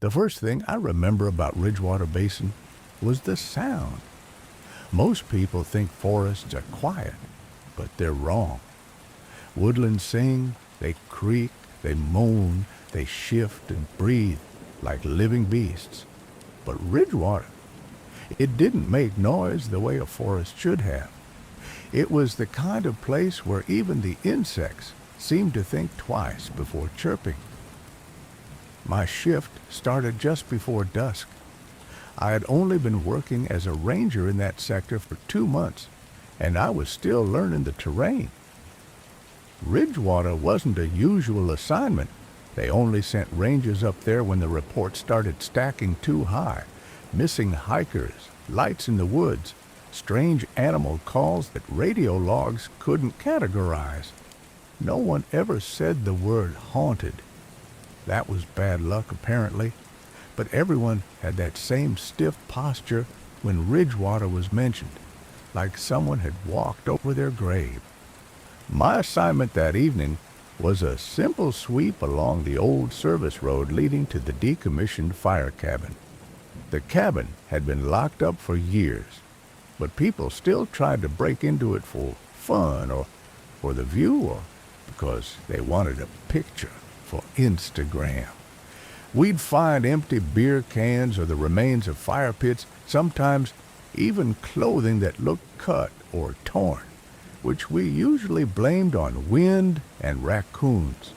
The first thing I remember about Ridgewater Basin was the sound. Most people think forests are quiet, but they're wrong. Woodlands sing, they creak, they moan, they shift and breathe like living beasts. But Ridgewater, it didn't make noise the way a forest should have. It was the kind of place where even the insects seemed to think twice before chirping. My shift started just before dusk. I had only been working as a ranger in that sector for 2 months, and I was still learning the terrain. Ridgewater wasn't a usual assignment. They only sent rangers up there when the reports started stacking too high, missing hikers, lights in the woods, strange animal calls that radio logs couldn't categorize. No one ever said the word haunted. That was bad luck, apparently, but everyone had that same stiff posture when Ridgewater was mentioned, like someone had walked over their grave. My assignment that evening was a simple sweep along the old service road leading to the decommissioned fire cabin. The cabin had been locked up for years, but people still tried to break into it for fun or for the view or because they wanted a picture for Instagram. We'd find empty beer cans or the remains of fire pits, sometimes even clothing that looked cut or torn, which we usually blamed on wind and raccoons.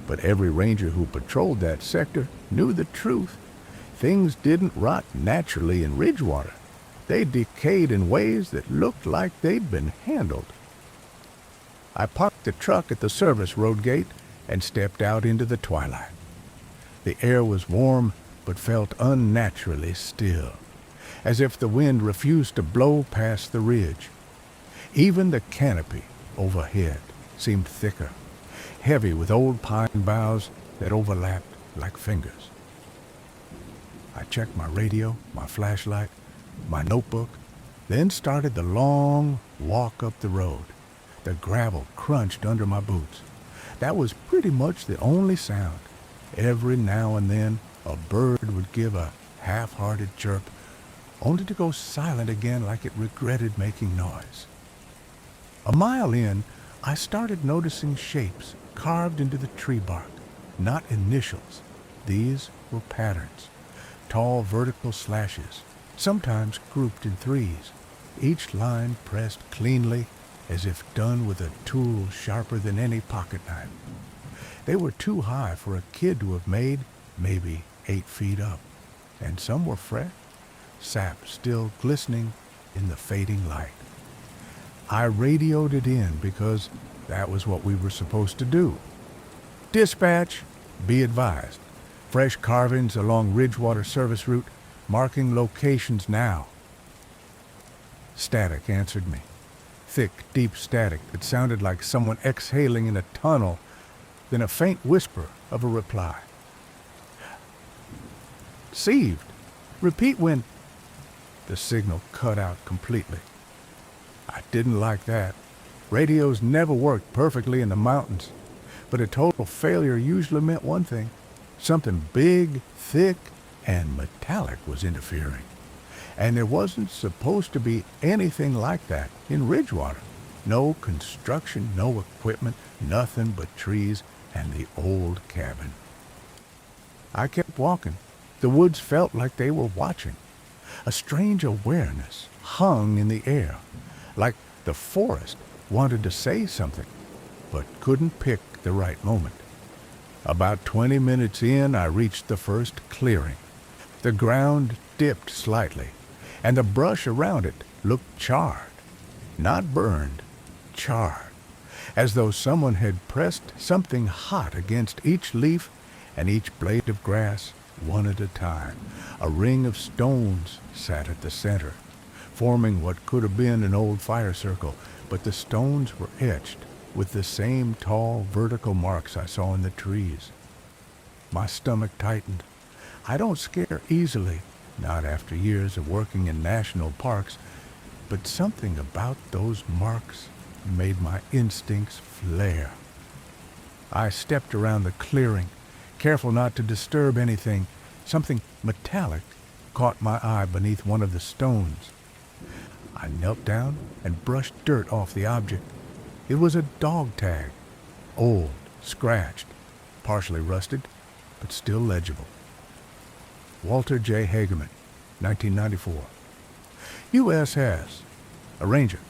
But every ranger who patrolled that sector knew the truth. Things didn't rot naturally in Ridgewater. They decayed in ways that looked like they'd been handled. I parked the truck at the service road gate and stepped out into the twilight. The air was warm but felt unnaturally still, as if the wind refused to blow past the ridge. Even the canopy overhead seemed thicker, heavy with old pine boughs that overlapped like fingers. I checked my radio, my flashlight, my notebook, then started the long walk up the road. The gravel crunched under my boots. That was pretty much the only sound. Every now and then, a bird would give a half-hearted chirp, only to go silent again like it regretted making noise. A mile in, I started noticing shapes carved into the tree bark, not initials. These were patterns, tall vertical slashes, sometimes grouped in threes, each line pressed cleanly as if done with a tool sharper than any pocket knife. They were too high for a kid to have made, maybe 8 feet up, and some were fresh, sap still glistening in the fading light. I radioed it in because that was what we were supposed to do. Dispatch, be advised. Fresh carvings along Ridgewater service route, marking locations now. Static answered me. Thick, deep static that sounded like someone exhaling in a tunnel, then a faint whisper of a reply. Received. Repeat when... The signal cut out completely. I didn't like that. Radios never worked perfectly in the mountains, but a total failure usually meant one thing. Something big, thick, and metallic was interfering. And there wasn't supposed to be anything like that in Ridgewater. No construction, no equipment, nothing but trees and the old cabin. I kept walking. The woods felt like they were watching. A strange awareness hung in the air, like the forest wanted to say something, but couldn't pick the right moment. About 20 minutes in, I reached the first clearing. The ground dipped slightly, and the brush around it looked charred. Not burned, charred, as though someone had pressed something hot against each leaf and each blade of grass, one at a time. A ring of stones sat at the center, forming what could have been an old fire circle, but the stones were etched with the same tall vertical marks I saw in the trees. My stomach tightened. I don't scare easily, not after years of working in national parks, but something about those marks made my instincts flare. I stepped around the clearing, careful not to disturb anything, Something metallic caught my eye beneath one of the stones. I knelt down and brushed dirt off the object. It was a dog tag, old, scratched, partially rusted, but still legible. Walter J. Hagerman, 1994. U.S. Has, a ranger,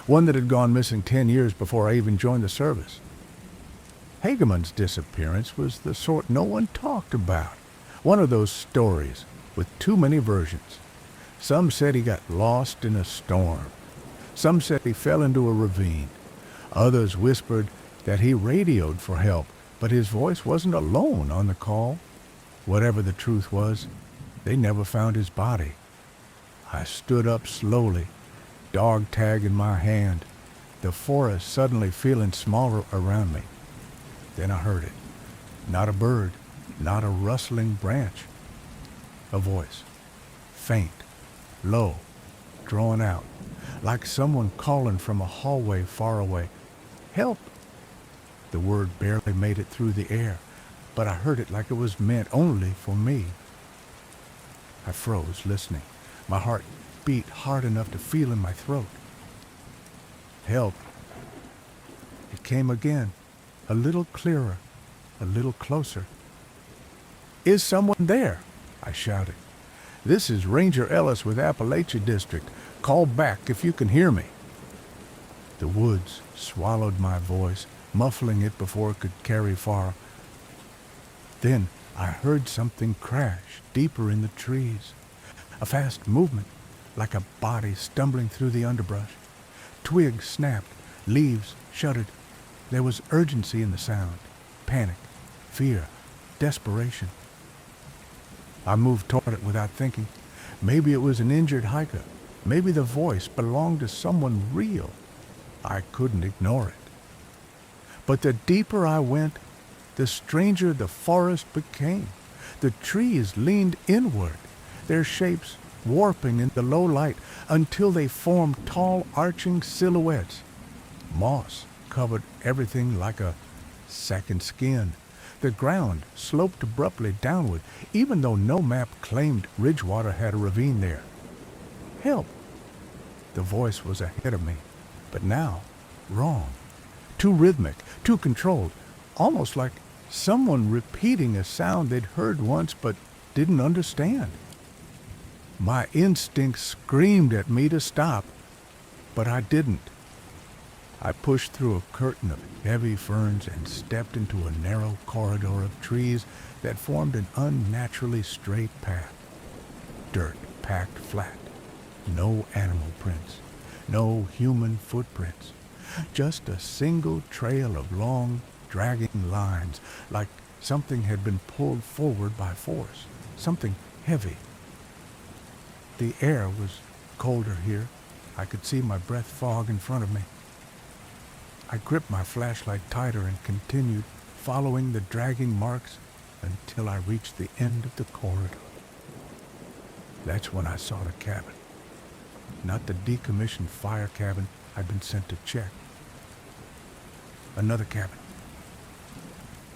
one that had gone missing 10 years before I even joined the service. Hagerman's disappearance was the sort no one talked about. One of those stories with too many versions. Some said he got lost in a storm. Some said he fell into a ravine. Others whispered that he radioed for help, but his voice wasn't alone on the call. Whatever the truth was, they never found his body. I stood up slowly, dog tag in my hand, the forest suddenly feeling smaller around me. Then I heard it. Not a bird, not a rustling branch. A voice, faint, low, drawn out, like someone calling from a hallway far away. Help! The word barely made it through the air, but I heard it like it was meant only for me. I froze, listening. My heart beat hard enough to feel in my throat. Help! It came again, a little clearer, a little closer. Is someone there? I shouted. This is Ranger Ellis with Appalachia District. Call back if you can hear me. The woods swallowed my voice, muffling it before it could carry far. Then I heard something crash deeper in the trees. A fast movement, like a body stumbling through the underbrush. Twigs snapped, leaves shuddered. There was urgency in the sound, panic, fear, desperation. I moved toward it without thinking. Maybe it was an injured hiker. Maybe the voice belonged to someone real. I couldn't ignore it. But the deeper I went, the stranger the forest became. The trees leaned inward, their shapes warping in the low light until they formed tall, arching silhouettes. Moss covered everything like a second skin. The ground sloped abruptly downward, even though no map claimed Ridgewater had a ravine there. Help! The voice was ahead of me, but now wrong. Too rhythmic, too controlled, almost like someone repeating a sound they'd heard once but didn't understand. My instincts screamed at me to stop, but I didn't. I pushed through a curtain of heavy ferns and stepped into a narrow corridor of trees that formed an unnaturally straight path. Dirt packed flat. No animal prints. No human footprints. Just a single trail of long, dragging lines, like something had been pulled forward by force. Something heavy. The air was colder here. I could see my breath fog in front of me. I gripped my flashlight tighter and continued, following the dragging marks until I reached the end of the corridor. That's when I saw the cabin. Not the decommissioned fire cabin I'd been sent to check. Another cabin.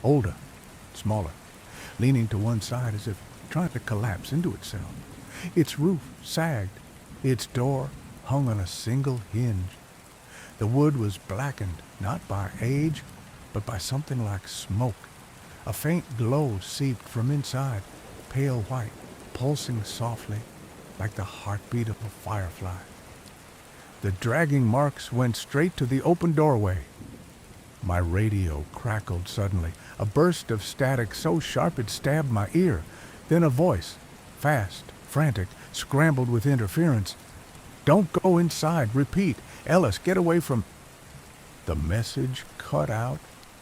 Older, smaller, leaning to one side as if trying to collapse into itself. Its roof sagged. Its door hung on a single hinge. The wood was blackened, not by age, but by something like smoke. A faint glow seeped from inside, pale white, pulsing softly, like the heartbeat of a firefly. The dragging marks went straight to the open doorway. My radio crackled suddenly, a burst of static so sharp it stabbed my ear. Then a voice, fast, frantic, scrambled with interference. Don't go inside. Repeat. Ellis, get away from... The message cut out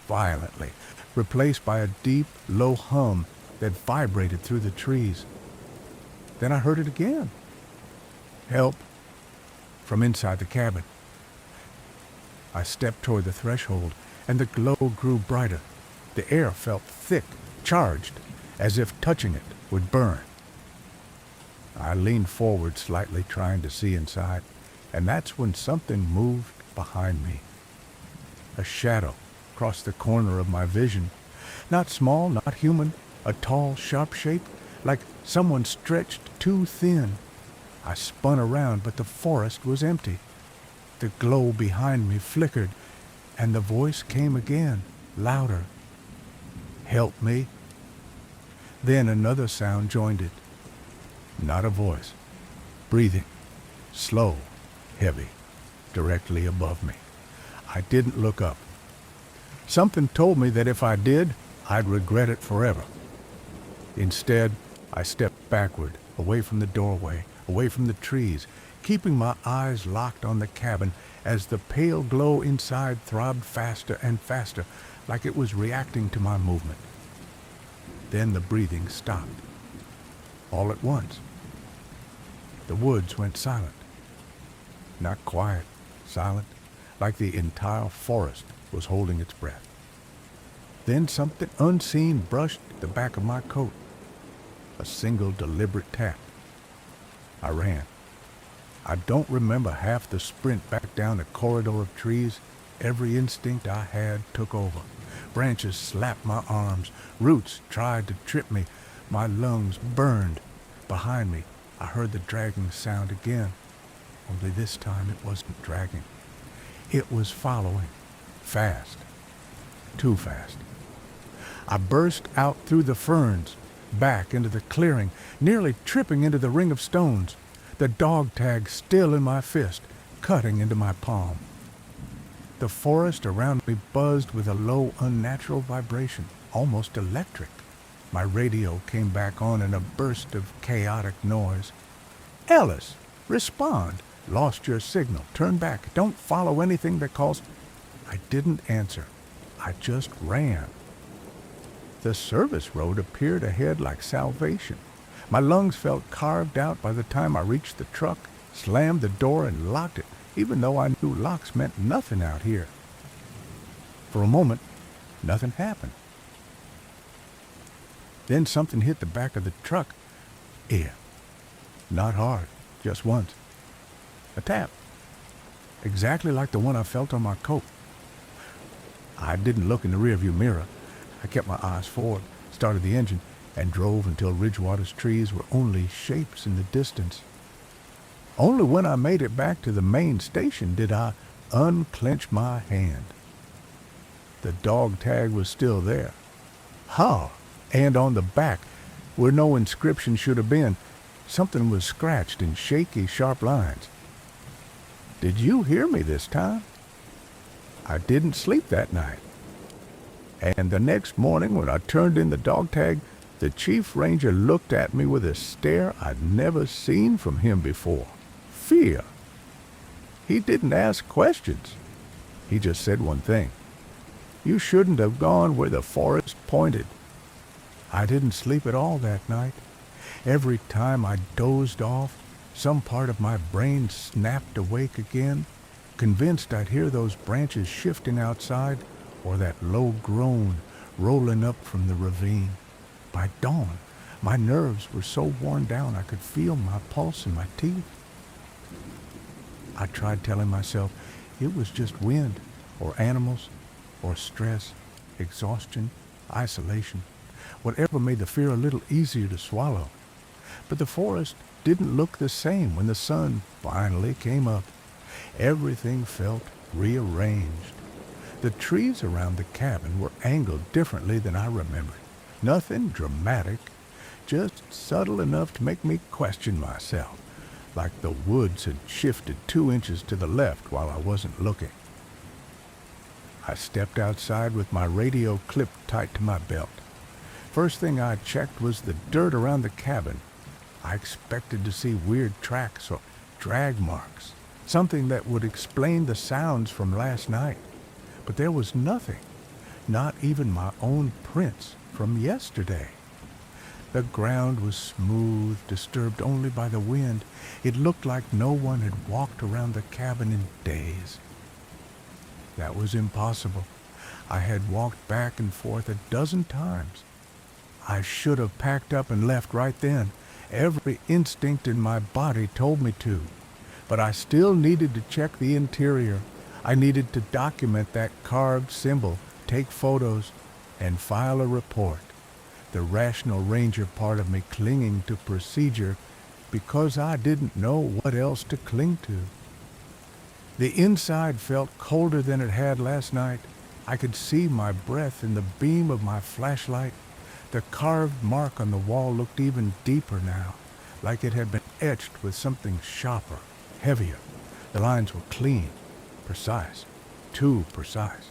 violently, replaced by a deep, low hum that vibrated through the trees. Then I heard it again. Help! From inside the cabin. I stepped toward the threshold, and the glow grew brighter. The air felt thick, charged, as if touching it would burn. I leaned forward slightly, trying to see inside, and that's when something moved behind me. A shadow crossed the corner of my vision. Not small, not human, a tall, sharp shape, like someone stretched too thin. I spun around, but the forest was empty. The glow behind me flickered, and the voice came again, louder. "Help me." Then another sound joined it. Not a voice. Breathing. Slow, heavy, directly above me. I didn't look up. Something told me that if I did, I'd regret it forever. Instead, I stepped backward, away from the doorway, away from the trees, keeping my eyes locked on the cabin as the pale glow inside throbbed faster and faster, like it was reacting to my movement. Then the breathing stopped. All at once. The woods went silent. Not quiet, silent, like the entire forest was holding its breath. Then something unseen brushed the back of my coat. A single deliberate tap. I ran. I don't remember half the sprint back down the corridor of trees. Every instinct I had took over. Branches slapped my arms. Roots tried to trip me. My lungs burned. Behind me, I heard the dragging sound again. Only this time it wasn't dragging. It was following. Fast. Too fast. I burst out through the ferns, back into the clearing, nearly tripping into the ring of stones, the dog tag still in my fist, cutting into my palm. The forest around me buzzed with a low, unnatural vibration, almost electric. My radio came back on in a burst of chaotic noise. "Ellis, respond. Lost your signal. Turn back. Don't follow anything that calls." I didn't answer. I just ran. The service road appeared ahead like salvation. My lungs felt carved out by the time I reached the truck, slammed the door, and locked it, even though I knew locks meant nothing out here. For a moment, nothing happened. Then something hit the back of the truck. Air. Not hard, just once. A tap. Exactly like the one I felt on my coat. I didn't look in the rearview mirror. I kept my eyes forward, started the engine, and drove until Ridgewater's trees were only shapes in the distance. Only when I made it back to the main station did I unclench my hand. The dog tag was still there. Ha! And on the back, where no inscription should have been, something was scratched in shaky, sharp lines. Did you hear me this time? I didn't sleep that night. And the next morning, when I turned in the dog tag, the chief ranger looked at me with a stare I'd never seen from him before. Fear. He didn't ask questions. He just said one thing. You shouldn't have gone where the forest pointed. I didn't sleep at all that night. Every time I dozed off, some part of my brain snapped awake again, convinced I'd hear those branches shifting outside or that low groan rolling up from the ravine. By dawn, my nerves were so worn down I could feel my pulse in my teeth. I tried telling myself it was just wind, or animals, or stress, exhaustion, isolation, whatever made the fear a little easier to swallow. But the forest didn't look the same when the sun finally came up. Everything felt rearranged. The trees around the cabin were angled differently than I remembered. Nothing dramatic, just subtle enough to make me question myself, like the woods had shifted 2 inches to the left while I wasn't looking. I stepped outside with my radio clipped tight to my belt. First thing I checked was the dirt around the cabin. I expected to see weird tracks or drag marks, something that would explain the sounds from last night. But there was nothing, not even my own prints from yesterday. The ground was smooth, disturbed only by the wind. It looked like no one had walked around the cabin in days. That was impossible. I had walked back and forth 12 times. I should have packed up and left right then. Every instinct in my body told me to. But I still needed to check the interior. I needed to document that carved symbol, take photos, and file a report. the rational ranger part of me clinging to procedure because I didn't know what else to cling to. The inside felt colder than it had last night. I could see my breath in the beam of my flashlight. The carved mark on the wall looked even deeper now, like it had been etched with something sharper, heavier. The lines were clean, precise, too precise.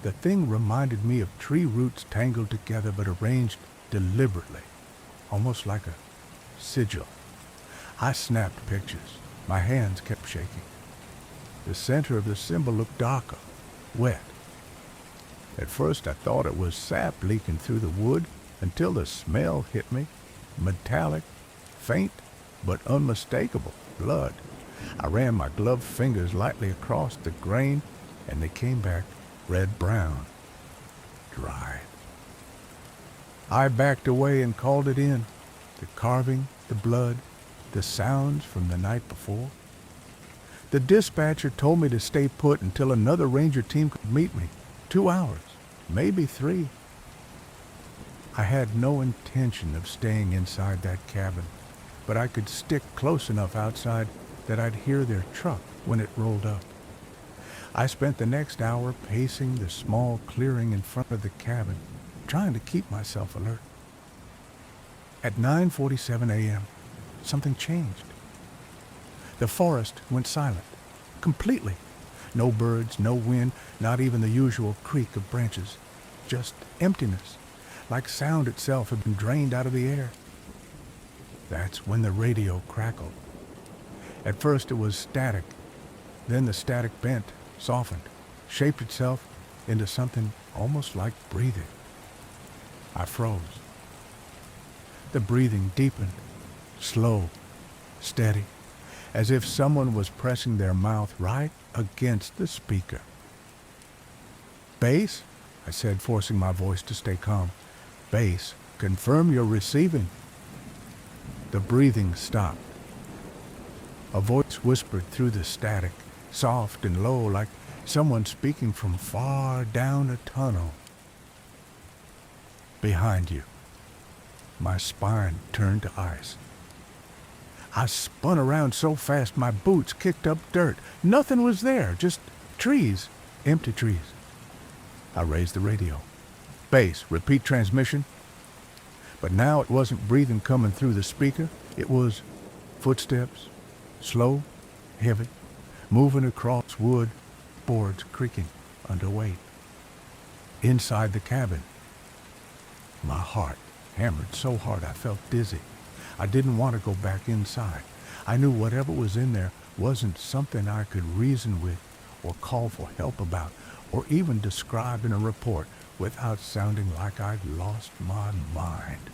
The thing reminded me of tree roots tangled together but arranged deliberately, almost like a sigil. I snapped pictures. My hands kept shaking. The center of the symbol looked darker, wet. At first I thought it was sap leaking through the wood until the smell hit me. Metallic, faint, but unmistakable blood. I ran my gloved fingers lightly across the grain, and they came back red-brown, dried. I backed away and called it in. The carving, the blood, the sounds from the night before. The dispatcher told me to stay put until another ranger team could meet me. 2 hours, maybe 3. I had no intention of staying inside that cabin, but I could stick close enough outside that I'd hear their truck when it rolled up. I spent the next hour pacing the small clearing in front of the cabin, trying to keep myself alert. At 9:47 a.m., something changed. The forest went silent, completely. No birds, no wind, not even the usual creak of branches. Just emptiness, like sound itself had been drained out of the air. That's when the radio crackled. At first it was static. Then the static bent, softened, shaped itself into something almost like breathing. I froze. The breathing deepened, slow, steady, as if someone was pressing their mouth right against the speaker. "Base," I said, forcing my voice to stay calm. "Base, confirm you're receiving." The breathing stopped. A voice whispered through the static, soft and low, like someone speaking from far down a tunnel. "Behind you." My spine turned to ice. I spun around so fast my boots kicked up dirt. Nothing was there, just trees, empty trees. I raised the radio. "Base, repeat transmission." But now it wasn't breathing coming through the speaker. It was footsteps, slow, heavy, moving across wood, boards creaking under weight. Inside the cabin, my heart hammered so hard I felt dizzy. I didn't want to go back inside. I knew whatever was in there wasn't something I could reason with or call for help about or even describe in a report without sounding like I'd lost my mind.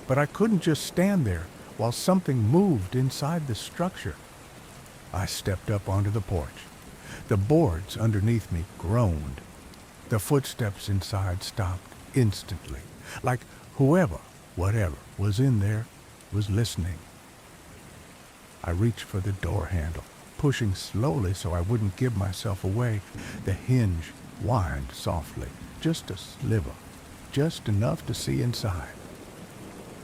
But I couldn't just stand there while something moved inside the structure. I stepped up onto the porch. The boards underneath me groaned. The footsteps inside stopped instantly, like whoever, whatever was in there was listening. I reached for the door handle, pushing slowly so I wouldn't give myself away. The hinge whined softly, just a sliver, just enough to see inside.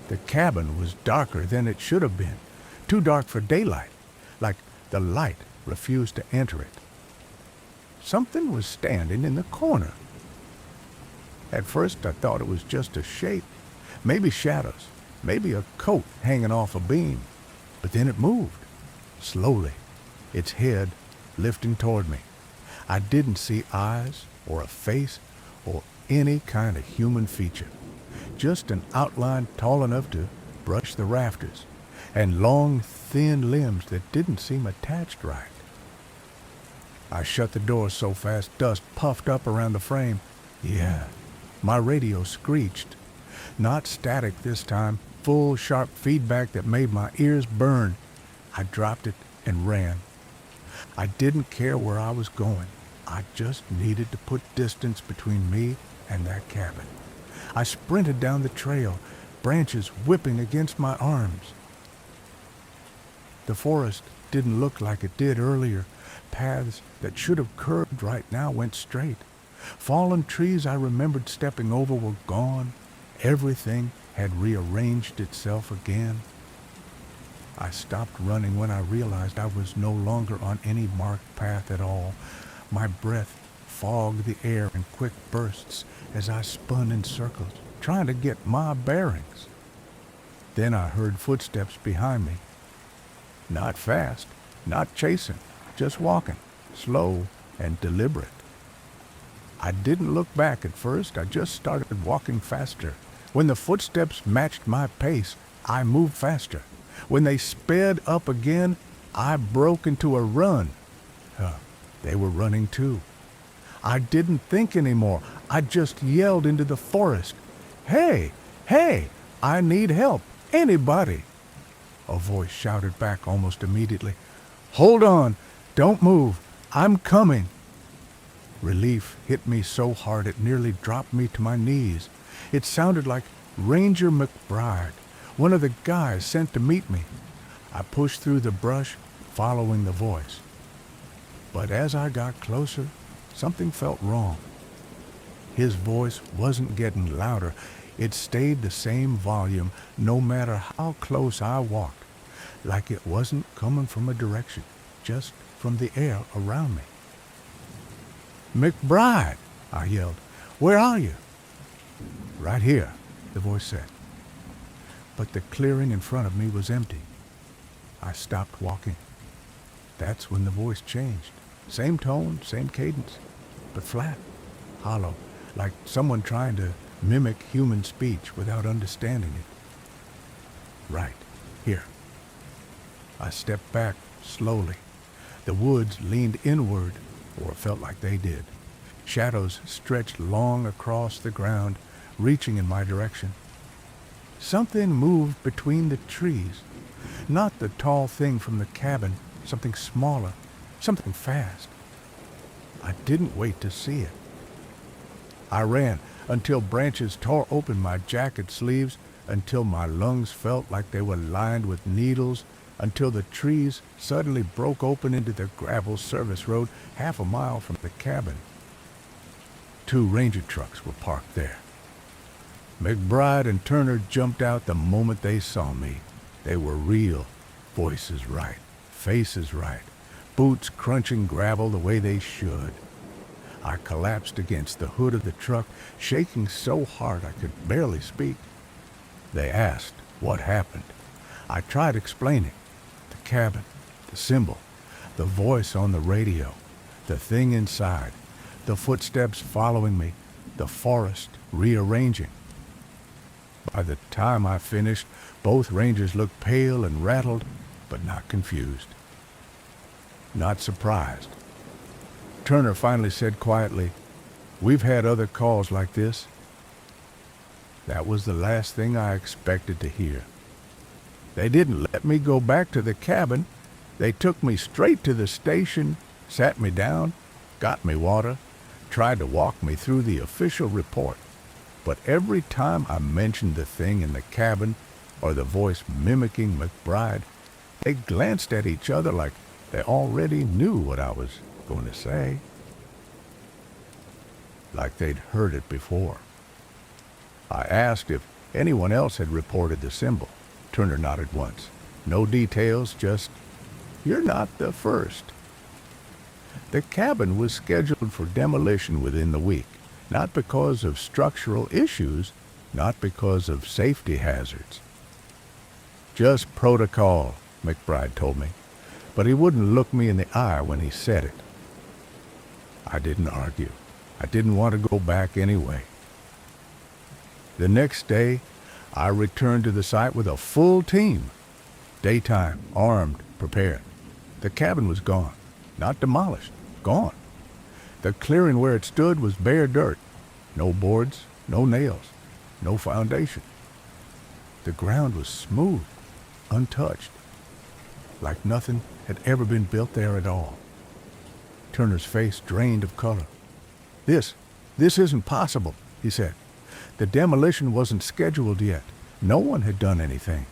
The cabin was darker than it should have been, too dark for daylight, like the light refused to enter it. Something was standing in the corner. At first I thought it was just a shape, maybe shadows, maybe a coat hanging off a beam. But then it moved, slowly, its head lifting toward me. I didn't see eyes or a face or any kind of human feature, just an outline tall enough to brush the rafters, and long, thin limbs that didn't seem attached right. I shut the door so fast dust puffed up around the frame. Yeah, my radio screeched. Not static this time, full, sharp feedback that made my ears burn. I dropped it and ran. I didn't care where I was going. I just needed to put distance between me and that cabin. I sprinted down the trail, branches whipping against my arms. The forest didn't look like it did earlier. Paths that should have curved right now went straight, Fallen trees I remembered stepping over were gone. Everything had rearranged itself again. I stopped running when I realized I was no longer on any marked path at all. My breath fogged the air in quick bursts as I spun in circles, trying to get my bearings. Then I heard footsteps behind me. Not fast, not chasing, just walking, slow and deliberate. I didn't look back at first, I just started walking faster. When the footsteps matched my pace, I moved faster. When they sped up again, I broke into a run. They were running too. I didn't think anymore. I just yelled into the forest. Hey, hey, I need help. Anybody. A voice shouted back almost immediately. Hold on, don't move. I'm coming. Relief hit me so hard it nearly dropped me to my knees. It sounded like Ranger McBride, one of the guys sent to meet me. I pushed through the brush, following the voice. But as I got closer, something felt wrong. His voice wasn't getting louder. It stayed the same volume no matter how close I walked, like it wasn't coming from a direction, just from the air around me. McBride, I yelled. Where are you? Right here, the voice said. But the clearing in front of me was empty. I stopped walking. That's when the voice changed. Same tone, same cadence, but flat, hollow, like someone trying to mimic human speech without understanding it. Right, here. I stepped back slowly. The woods leaned inward, or felt like they did. Shadows stretched long across the ground, reaching in my direction. Something moved between the trees. Not the tall thing from the cabin, something smaller, something fast. I didn't wait to see it. I ran until branches tore open my jacket sleeves, until my lungs felt like they were lined with needles, until the trees suddenly broke open into the gravel service road half a mile from the cabin. 2 ranger trucks were parked there. McBride and Turner jumped out the moment they saw me. They were real, voices right, faces right, boots crunching gravel the way they should. I collapsed against the hood of the truck, shaking so hard I could barely speak. They asked what happened. I tried explaining. The cabin, the symbol, the voice on the radio, the thing inside, the footsteps following me, the forest rearranging. By the time I finished, both rangers looked pale and rattled, but not confused. Not surprised. Turner finally said quietly, "We've had other calls like this." That was the last thing I expected to hear. They didn't let me go back to the cabin. They took me straight to the station, sat me down, got me water, tried to walk me through the official report. But every time I mentioned the thing in the cabin or the voice mimicking McBride, they glanced at each other like they already knew what I was going to say. Like they'd heard it before. I asked if anyone else had reported the symbol. Turner nodded once. No details, just, "You're not the first." The cabin was scheduled for demolition within the week, not because of structural issues, not because of safety hazards. "Just protocol," McBride told me, but he wouldn't look me in the eye when he said it. I didn't argue. I didn't want to go back anyway. The next day, I returned to the site with a full team. Daytime, armed, prepared. The cabin was gone. Not demolished. Gone. The clearing where it stood was bare dirt. No boards, no nails, no foundation. The ground was smooth, untouched, like nothing had ever been built there at all. Turner's face drained of color. This isn't possible," he said. "The demolition wasn't scheduled yet. No one had done anything."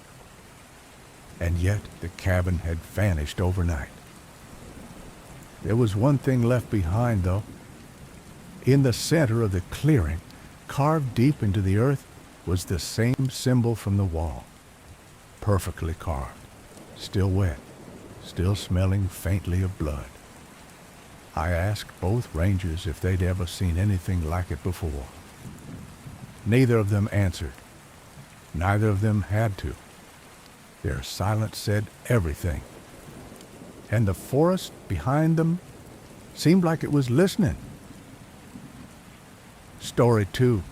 And yet the cabin had vanished overnight. There was one thing left behind, though. In the center of the clearing, carved deep into the earth, was the same symbol from the wall. Perfectly carved, still wet, still smelling faintly of blood. I asked both rangers if they'd ever seen anything like it before. Neither of them answered. Neither of them had to. Their silence said everything. And the forest behind them seemed like it was listening. Story 2.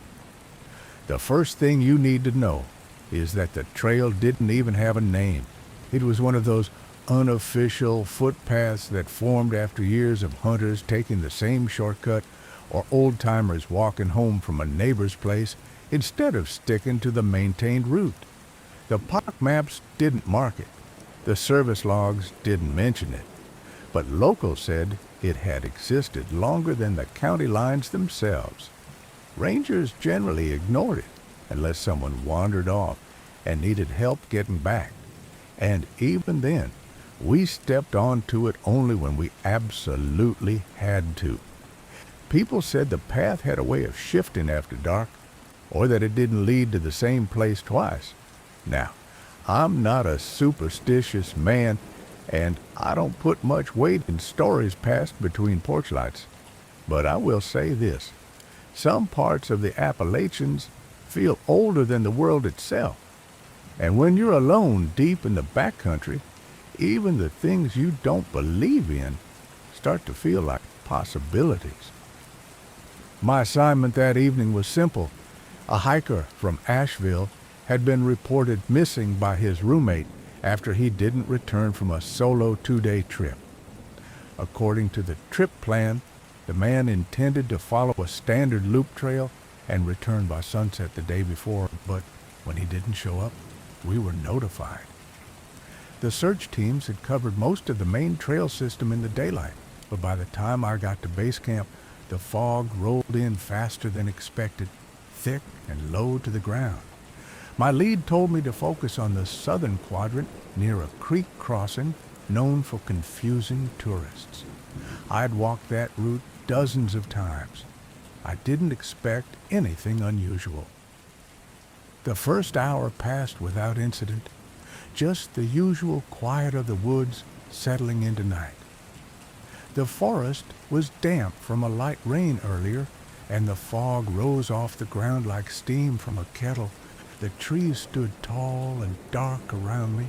The first thing you need to know is that the trail didn't even have a name. It was one of those unofficial footpaths that formed after years of hunters taking the same shortcut or old-timers walking home from a neighbor's place instead of sticking to the maintained route. The park maps didn't mark it. The service logs didn't mention it. But locals said it had existed longer than the county lines themselves. Rangers generally ignored it unless someone wandered off and needed help getting back. And even then, we stepped onto it only when we absolutely had to. People said the path had a way of shifting after dark, or that it didn't lead to the same place twice. Now, I'm not a superstitious man, and I don't put much weight in stories passed between porch lights. But I will say this. Some parts of the Appalachians feel older than the world itself. And when you're alone deep in the backcountry, even the things you don't believe in start to feel like possibilities. My assignment that evening was simple. A hiker from Asheville had been reported missing by his roommate after he didn't return from a solo 2-day trip. According to the trip plan, the man intended to follow a standard loop trail and return by sunset the day before, but when he didn't show up, we were notified. The search teams had covered most of the main trail system in the daylight, but by the time I got to base camp, the fog rolled in faster than expected, thick and low to the ground. My lead told me to focus on the southern quadrant near a creek crossing known for confusing tourists. I'd walked that route dozens of times. I didn't expect anything unusual. The first hour passed without incident, just the usual quiet of the woods settling into night. The forest was damp from a light rain earlier, and the fog rose off the ground like steam from a kettle. The trees stood tall and dark around me,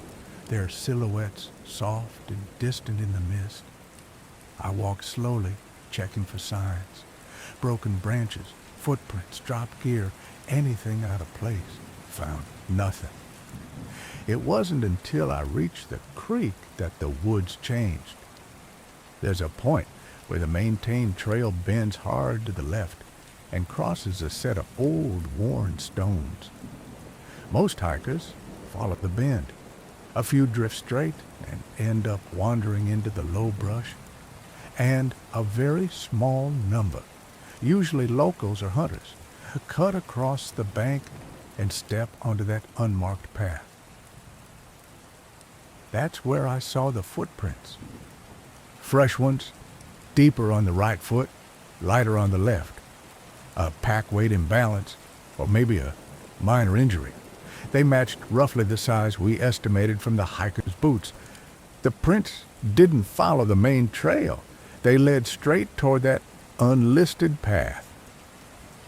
their silhouettes soft and distant in the mist. I walked slowly, checking for signs. Broken branches, footprints, dropped gear, anything out of place. Found nothing. It wasn't until I reached the creek that the woods changed. There's a point where the maintained trail bends hard to the left and crosses a set of old, worn stones. Most hikers follow the bend. A few drift straight and end up wandering into the low brush. And a very small number, usually locals or hunters, cut across the bank and step onto that unmarked path. That's where I saw the footprints. Fresh ones, deeper on the right foot, lighter on the left. A pack weight imbalance, or maybe a minor injury. They matched roughly the size we estimated from the hiker's boots. The prints didn't follow the main trail. They led straight toward that unlisted path.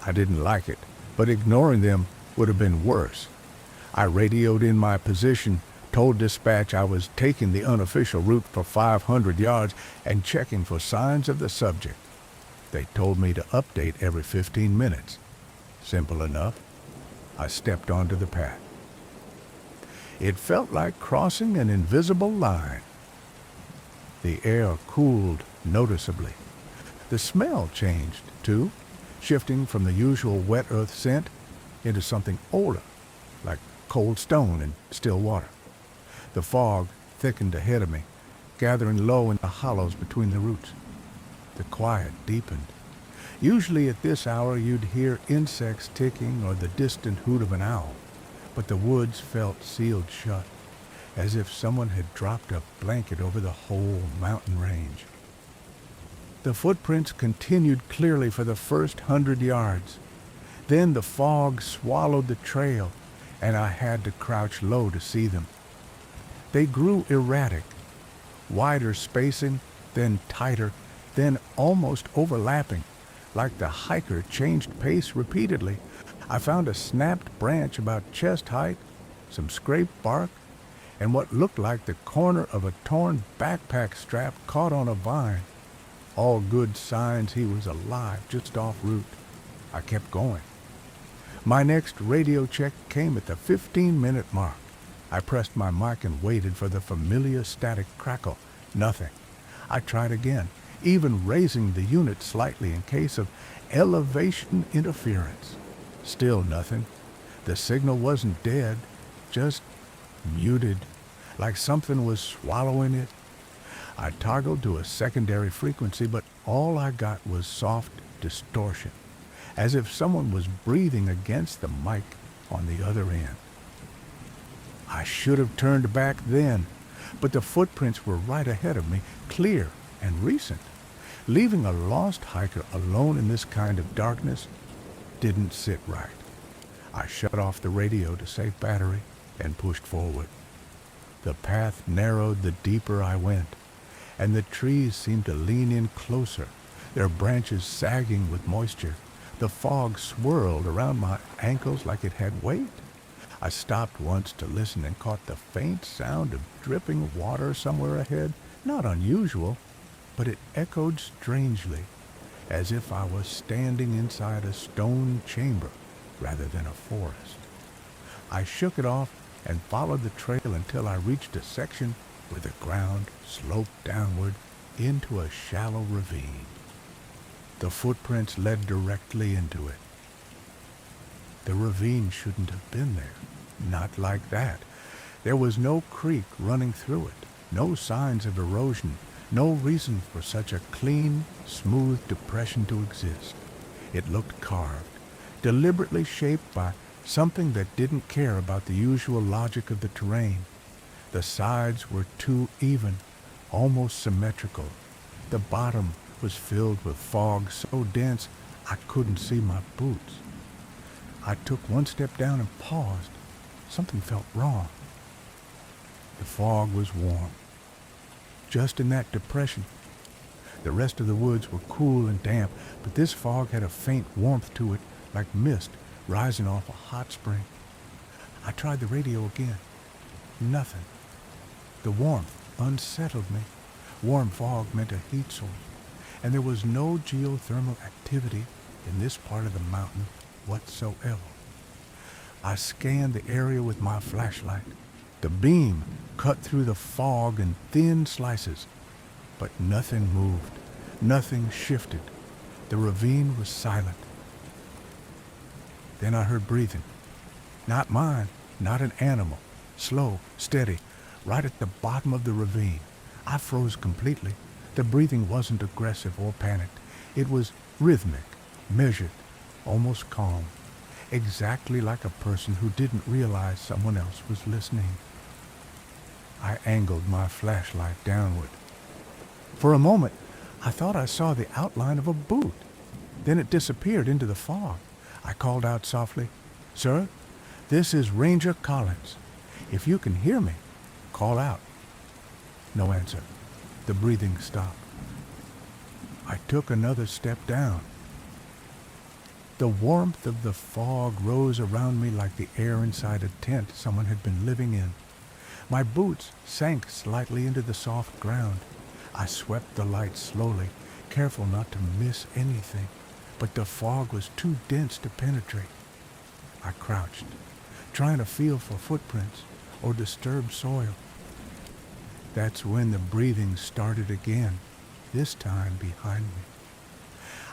I didn't like it, but ignoring them would have been worse. I radioed in my position, told dispatch I was taking the unofficial route for 500 yards and checking for signs of the subject. They told me to update every 15 minutes. Simple enough. I stepped onto the path. It felt like crossing an invisible line. The air cooled noticeably. The smell changed, too, shifting from the usual wet earth scent into something older, like cold stone and still water. The fog thickened ahead of me, gathering low in the hollows between the roots. The quiet deepened. Usually at this hour you'd hear insects ticking or the distant hoot of an owl, but the woods felt sealed shut, as if someone had dropped a blanket over the whole mountain range. The footprints continued clearly for the first 100 yards. Then the fog swallowed the trail, and I had to crouch low to see them. They grew erratic, wider spacing, then tighter, then almost overlapping, like the hiker changed pace repeatedly. I found a snapped branch about chest height, some scraped bark, and what looked like the corner of a torn backpack strap caught on a vine. All good signs he was alive, just off route. I kept going. My next radio check came at the 15-minute mark. I pressed my mic and waited for the familiar static crackle. Nothing. I tried again, even raising the unit slightly in case of elevation interference. Still nothing. The signal wasn't dead, just muted, like something was swallowing it. I toggled to a secondary frequency, but all I got was soft distortion, as if someone was breathing against the mic on the other end. I should have turned back then, but the footprints were right ahead of me, clear and recent. Leaving a lost hiker alone in this kind of darkness didn't sit right. I shut off the radio to save battery and pushed forward. The path narrowed the deeper I went, and the trees seemed to lean in closer, their branches sagging with moisture. The fog swirled around my ankles like it had weight. I stopped once to listen and caught the faint sound of dripping water somewhere ahead. Not unusual, but it echoed strangely, as if I was standing inside a stone chamber rather than a forest. I shook it off and followed the trail until I reached a section where the ground sloped downward into a shallow ravine. The footprints led directly into it. The ravine shouldn't have been there. Not like that. There was no creek running through it, no signs of erosion, no reason for such a clean, smooth depression to exist. It looked carved, deliberately shaped by something that didn't care about the usual logic of the terrain. The sides were too even, almost symmetrical. The bottom was filled with fog so dense I couldn't see my boots. I took one step down and paused. Something felt wrong. The fog was warm. Just in that depression. The rest of the woods were cool and damp, but this fog had a faint warmth to it, like mist rising off a hot spring. I tried the radio again. Nothing. The warmth unsettled me. Warm fog meant a heat source, and there was no geothermal activity in this part of the mountain whatsoever. I scanned the area with my flashlight. The beam cut through the fog in thin slices, but nothing moved, nothing shifted. The ravine was silent. Then I heard breathing. Not mine, not an animal. Slow, steady, right at the bottom of the ravine. I froze completely. The breathing wasn't aggressive or panicked. It was rhythmic, measured, almost calm. Exactly like a person who didn't realize someone else was listening. I angled my flashlight downward. For a moment, I thought I saw the outline of a boot. Then it disappeared into the fog. I called out softly, "Sir, this is Ranger Collins. If you can hear me, call out." No answer. The breathing stopped. I took another step down. The warmth of the fog rose around me like the air inside a tent someone had been living in. My boots sank slightly into the soft ground. I swept the light slowly, careful not to miss anything, but the fog was too dense to penetrate. I crouched, trying to feel for footprints or disturbed soil. That's when the breathing started again, this time behind me.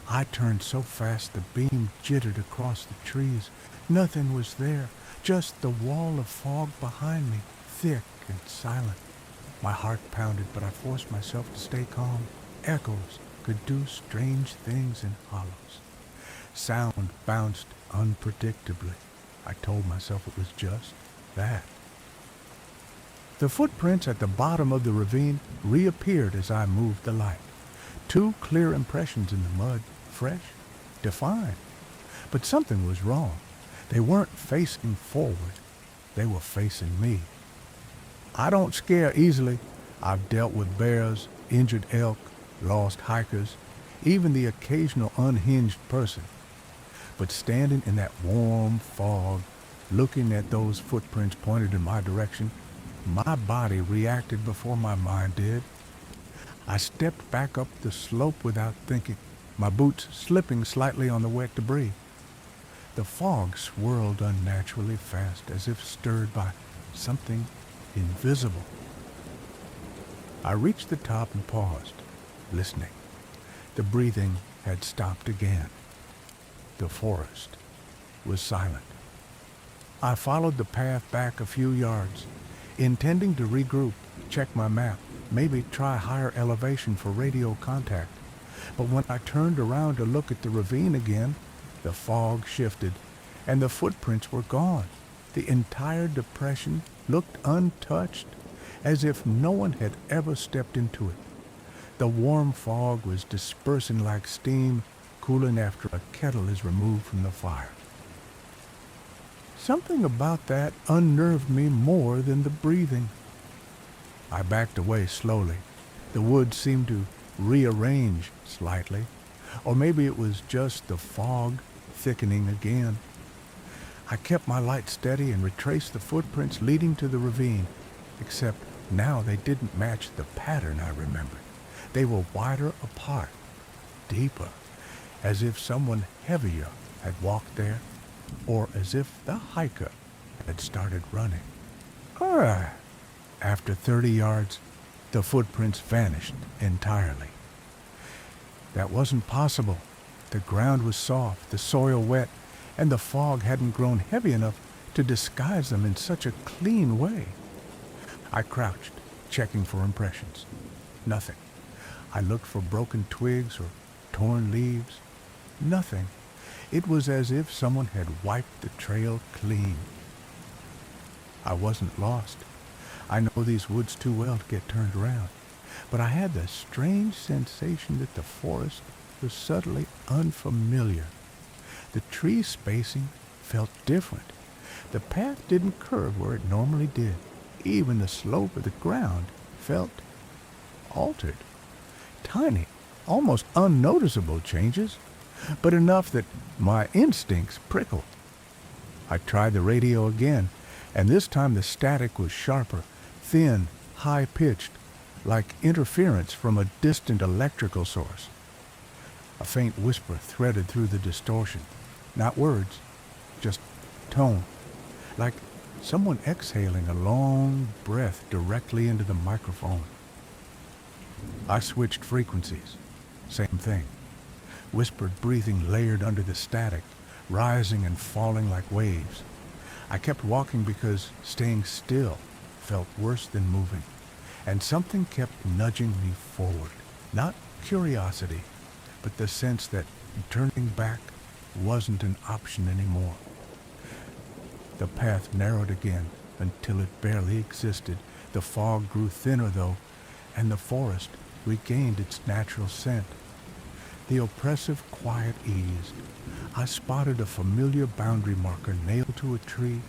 I turned so fast the beam jittered across the trees. Nothing was there, just the wall of fog behind me, thick and silent. My heart pounded, but I forced myself to stay calm. Echoes could do strange things in hollows. Sound bounced unpredictably. I told myself it was just that. The footprints at the bottom of the ravine reappeared as I moved the light. Two clear impressions in the mud, fresh, defined. But something was wrong. They weren't facing forward. They were facing me. I don't scare easily. I've dealt with bears, injured elk, lost hikers, even the occasional unhinged person. But standing in that warm fog, looking at those footprints pointed in my direction, my body reacted before my mind did. I stepped back up the slope without thinking, my boots slipping slightly on the wet debris. The fog swirled unnaturally fast, as if stirred by something invisible. I reached the top and paused, listening. The breathing had stopped again. The forest was silent. I followed the path back a few yards, intending to regroup, check my map, maybe try higher elevation for radio contact. But when I turned around to look at the ravine again, the fog shifted, and the footprints were gone. The entire depression looked untouched, as if no one had ever stepped into it. The warm fog was dispersing like steam cooling after a kettle is removed from the fire. Something about that unnerved me more than the breathing. I backed away slowly. The woods seemed to rearrange slightly, or maybe it was just the fog thickening again. I kept my light steady and retraced the footprints leading to the ravine, except now they didn't match the pattern I remembered. They were wider apart, deeper, as if someone heavier had walked there, or as if the hiker had started running. After 30 yards, the footprints vanished entirely. That wasn't possible. The ground was soft, the soil wet, and the fog hadn't grown heavy enough to disguise them in such a clean way. I crouched, checking for impressions. Nothing. I looked for broken twigs or torn leaves. Nothing. It was as if someone had wiped the trail clean. I wasn't lost. I know these woods too well to get turned around, but I had the strange sensation that the forest was subtly unfamiliar. The tree spacing felt different. The path didn't curve where it normally did. Even the slope of the ground felt altered. Tiny, almost unnoticeable changes, but enough that my instincts prickled. I tried the radio again, and this time the static was sharper, thin, high-pitched, like interference from a distant electrical source. A faint whisper threaded through the distortion. Not words, just tone, like someone exhaling a long breath directly into the microphone. I switched frequencies. Same thing. Whispered breathing layered under the static, rising and falling like waves. I kept walking because staying still felt worse than moving, and something kept nudging me forward. Not curiosity, but the sense that turning back wasn't an option anymore. The path narrowed again until it barely existed. The fog grew thinner, though, and the forest regained its natural scent. The oppressive quiet eased. I spotted a familiar boundary marker nailed to a tree,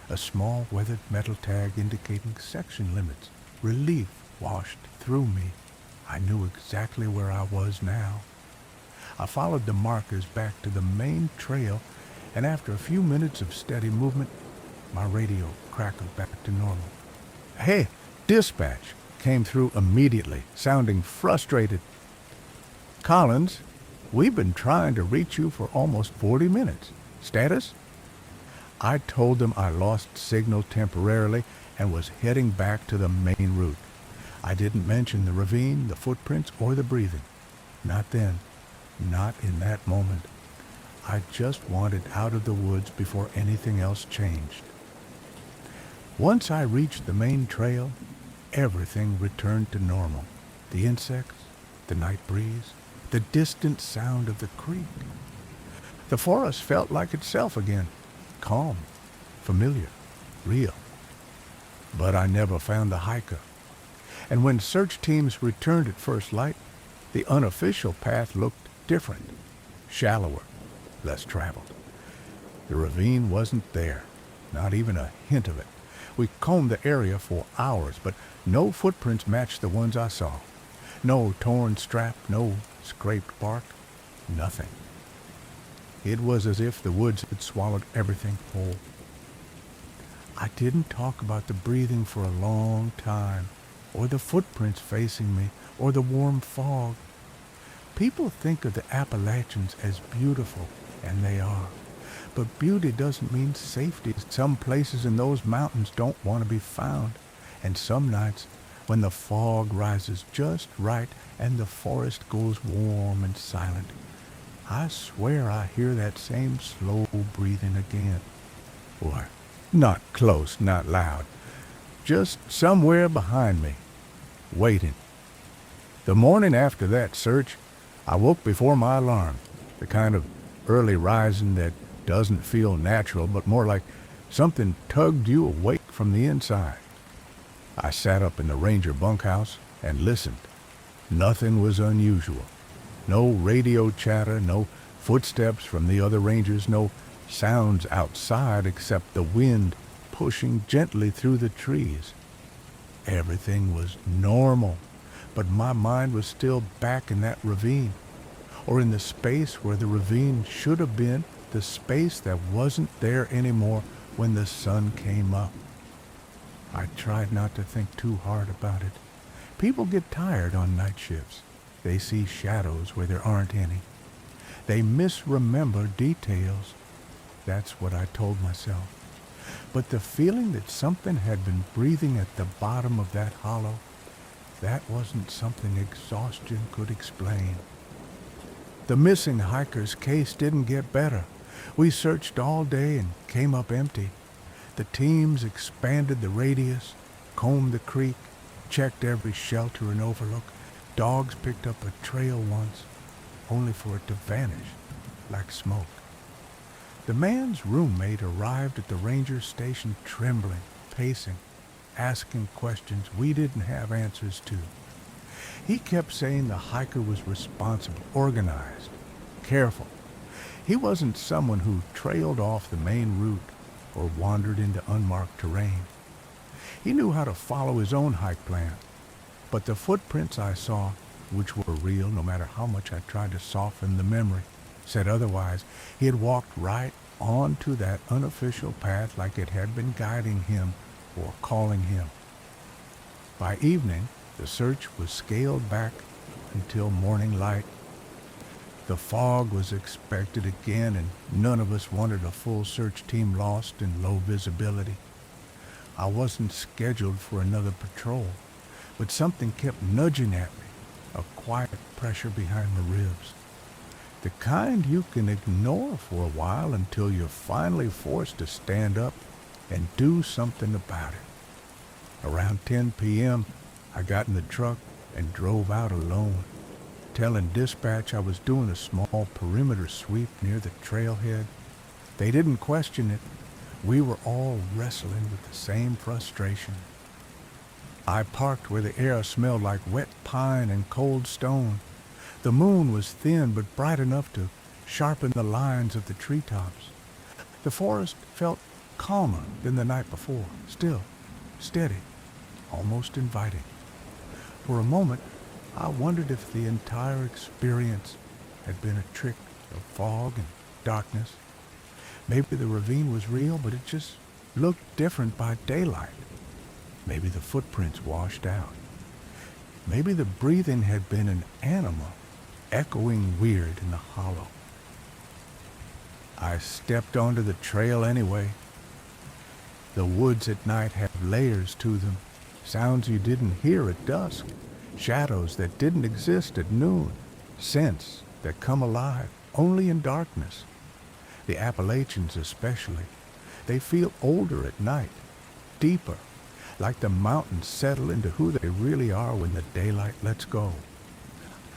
a small weathered metal tag indicating section limits. Relief washed through me. I knew exactly where I was now. I followed the markers back to the main trail, and after a few minutes of steady movement, my radio crackled back to normal. "Hey, dispatch," came through immediately, sounding frustrated. "Collins, we've been trying to reach you for almost 40 minutes. Status?" I told them I lost signal temporarily and was heading back to the main route. I didn't mention the ravine, the footprints, or the breathing. Not then. Not in that moment. I just wanted out of the woods before anything else changed. Once I reached the main trail, everything returned to normal. The insects, the night breeze, the distant sound of the creek. The forest felt like itself again, calm, familiar, real. But I never found the hiker. And when search teams returned at first light, The unofficial path looked different, shallower, less traveled. The ravine wasn't there, not even a hint of it. We combed the area for hours, but no footprints matched the ones I saw. No torn strap, no scraped bark, nothing. It was as if the woods had swallowed everything whole. I didn't talk about the breathing for a long time, or the footprints facing me, or the warm fog. People think of the Appalachians as beautiful, and they are. But beauty doesn't mean safety. Some places in those mountains don't want to be found. And some nights, when the fog rises just right and the forest goes warm and silent, I swear I hear that same slow breathing again. Or, not close, not loud, just somewhere behind me, waiting. The morning after that search, I woke before my alarm, the kind of early rising that doesn't feel natural, but more like something tugged you awake from the inside. I sat up in the ranger bunkhouse and listened. Nothing was unusual. No radio chatter, no footsteps from the other rangers, no sounds outside except the wind pushing gently through the trees. Everything was normal, but my mind was still back in that ravine, or in the space where the ravine should have been, the space that wasn't there anymore when the sun came up. I tried not to think too hard about it. People get tired on night shifts. They see shadows where there aren't any. They misremember details. That's what I told myself. But the feeling that something had been breathing at the bottom of that hollow, that wasn't something exhaustion could explain. The missing hiker's case didn't get better. We searched all day and came up empty. The teams expanded the radius, combed the creek, checked every shelter and overlook. Dogs picked up a trail once, only for it to vanish like smoke. The man's roommate arrived at the ranger station trembling, pacing, asking questions we didn't have answers to. He kept saying the hiker was responsible, organized, careful. He wasn't someone who trailed off the main route or wandered into unmarked terrain. He knew how to follow his own hike plan. But the footprints I saw, which were real no matter how much I tried to soften the memory, said otherwise. He had walked right onto that unofficial path like it had been guiding him or calling him. By evening, the search was scaled back until morning light. The fog was expected again, and none of us wanted a full search team lost in low visibility. I wasn't scheduled for another patrol, but something kept nudging at me, a quiet pressure behind the ribs. The kind you can ignore for a while until you're finally forced to stand up and do something about it. Around 10 p.m., I got in the truck and drove out alone, telling dispatch I was doing a small perimeter sweep near the trailhead. They didn't question it. We were all wrestling with the same frustration. I parked where the air smelled like wet pine and cold stone. The moon was thin but bright enough to sharpen the lines of the treetops. The forest felt calmer than the night before, still, steady, almost inviting. For a moment, I wondered if the entire experience had been a trick of fog and darkness. Maybe the ravine was real, but it just looked different by daylight. Maybe the footprints washed out. Maybe the breathing had been an animal, echoing weird in the hollow. I stepped onto the trail anyway. The woods at night have layers to them, sounds you didn't hear at dusk, shadows that didn't exist at noon, scents that come alive only in darkness. The Appalachians especially, they feel older at night, deeper, like the mountains settle into who they really are when the daylight lets go.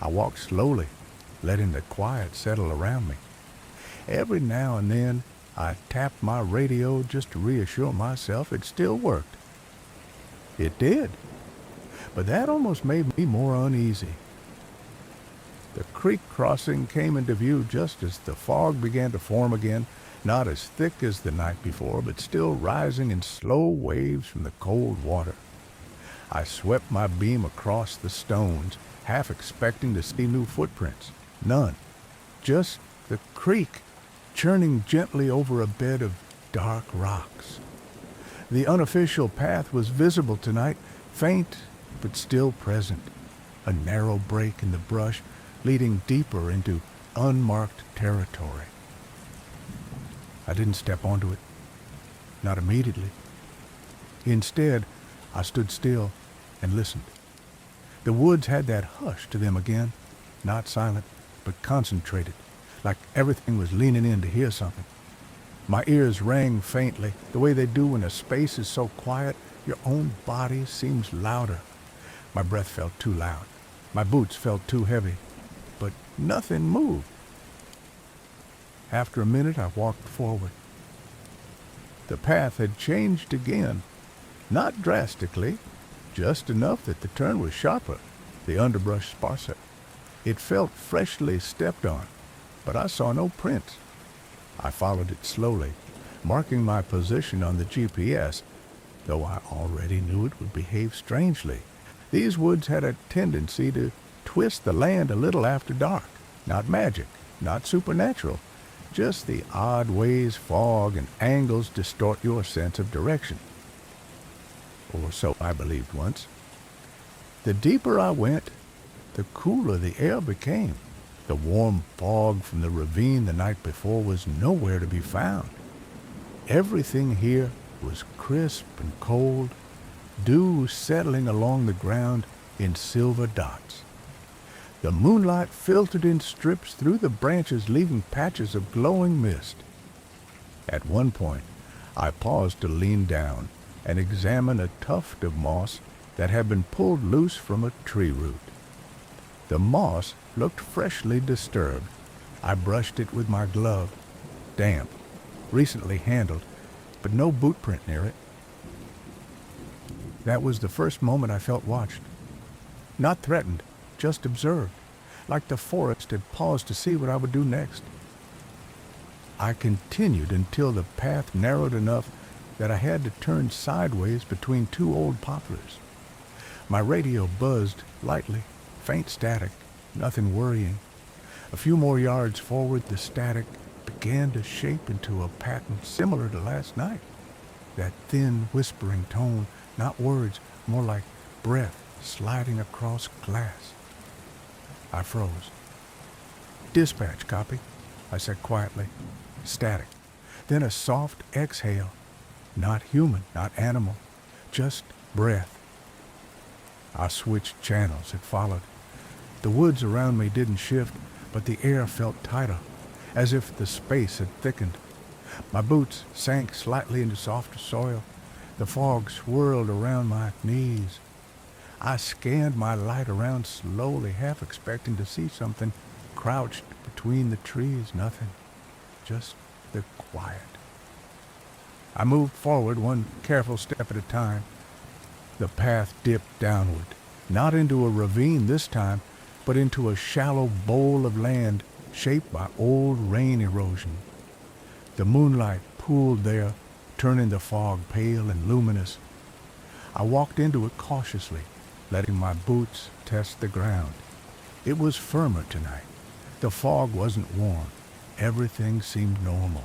I walked slowly, letting the quiet settle around me. Every now and then, I tapped my radio just to reassure myself it still worked. It did, but that almost made me more uneasy. The creek crossing came into view just as the fog began to form again, not as thick as the night before, but still rising in slow waves from the cold water. I swept my beam across the stones, half expecting to see new footprints. None. Just the creek churning gently over a bed of dark rocks. The unofficial path was visible tonight, faint but still present. A narrow break in the brush leading deeper into unmarked territory. I didn't step onto it, not immediately. Instead, I stood still and listened. The woods had that hush to them again, not silent, but concentrated, like everything was leaning in to hear something. My ears rang faintly, the way they do when a space is so quiet your own body seems louder. My breath felt too loud. My boots felt too heavy, but nothing moved. After a minute, I walked forward. The path had changed again, not drastically, just enough that the turn was sharper, the underbrush sparser. It felt freshly stepped on, but I saw no prints. I followed it slowly, marking my position on the GPS, though I already knew it would behave strangely. These woods had a tendency to twist the land a little after dark. Not magic, not supernatural, just the odd ways fog and angles distort your sense of direction. Or so I believed once. The deeper I went, the cooler the air became. The warm fog from the ravine the night before was nowhere to be found. Everything here was crisp and cold, dew settling along the ground in silver dots. The moonlight filtered in strips through the branches, leaving patches of glowing mist. At one point, I paused to lean down and examine a tuft of moss that had been pulled loose from a tree root. The moss looked freshly disturbed. I brushed it with my glove, damp, recently handled, but no boot print near it. That was the first moment I felt watched. Not threatened, just observed, like the forest had paused to see what I would do next. I continued until the path narrowed enough that I had to turn sideways between two old poplars. My radio buzzed lightly, faint static, nothing worrying. A few more yards forward, the static began to shape into a pattern similar to last night. That thin, whispering tone, not words, more like breath sliding across glass. I froze. "Dispatch, copy," I said quietly. Static. Then a soft exhale. Not human, not animal, just breath. I switched channels. It followed. The woods around me didn't shift, but the air felt tighter, as if the space had thickened. My boots sank slightly into softer soil. The fog swirled around my knees. I scanned my light around slowly, half expecting to see something crouched between the trees. Nothing. Just the quiet. I moved forward, one careful step at a time. The path dipped downward, not into a ravine this time, but into a shallow bowl of land shaped by old rain erosion. The moonlight pooled there, turning the fog pale and luminous. I walked into it cautiously, letting my boots test the ground. It was firmer tonight. The fog wasn't warm. Everything seemed normal.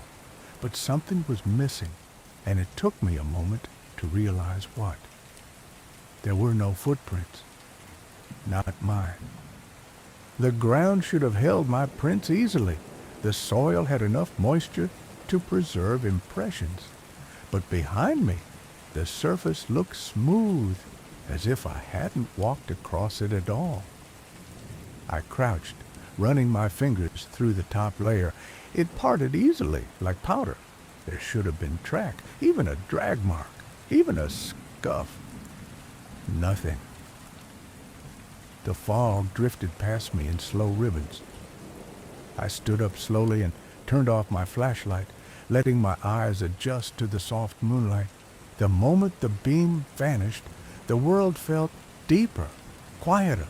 But something was missing, and it took me a moment to realize what. There were no footprints. Not mine. The ground should have held my prints easily. The soil had enough moisture to preserve impressions. But behind me, the surface looked smooth, as if I hadn't walked across it at all. I crouched, running my fingers through the top layer. It parted easily, like powder. There should have been track, even a drag mark, even a scuff. Nothing. The fog drifted past me in slow ribbons. I stood up slowly and turned off my flashlight, letting my eyes adjust to the soft moonlight. The moment the beam vanished, the world felt deeper, quieter,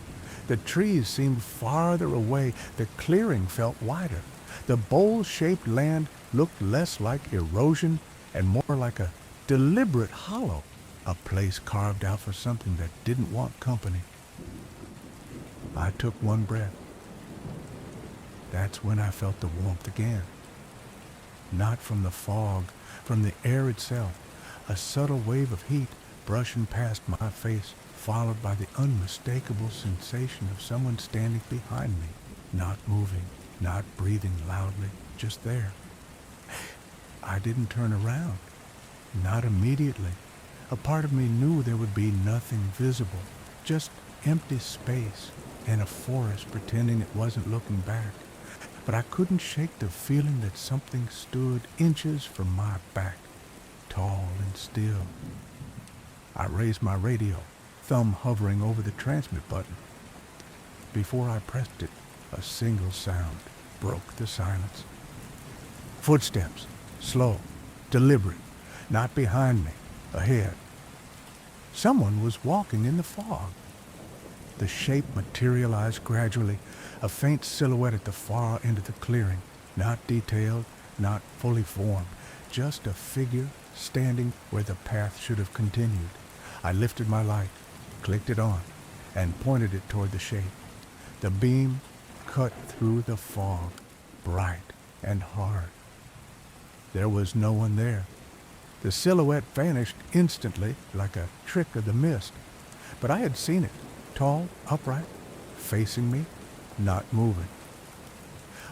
The trees seemed farther away. The clearing felt wider. The bowl-shaped land looked less like erosion and more like a deliberate hollow, a place carved out for something that didn't want company. I took one breath. That's when I felt the warmth again. Not from the fog, from the air itself, a subtle wave of heat brushing past my face, followed by the unmistakable sensation of someone standing behind me, not moving, not breathing loudly, just there. I didn't turn around, not immediately. A part of me knew there would be nothing visible, just empty space and a forest pretending it wasn't looking back. But I couldn't shake the feeling that something stood inches from my back, tall and still. I raised my radio, thumb hovering over the transmit button. Before I pressed it, a single sound broke the silence. Footsteps, slow, deliberate, not behind me, ahead. Someone was walking in the fog. The shape materialized gradually, a faint silhouette at the far end of the clearing, not detailed, not fully formed, just a figure standing where the path should have continued. I lifted my light, clicked it on, and pointed it toward the shape. The beam cut through the fog, bright and hard. There was no one there. The silhouette vanished instantly like a trick of the mist, but I had seen it, tall, upright, facing me, not moving.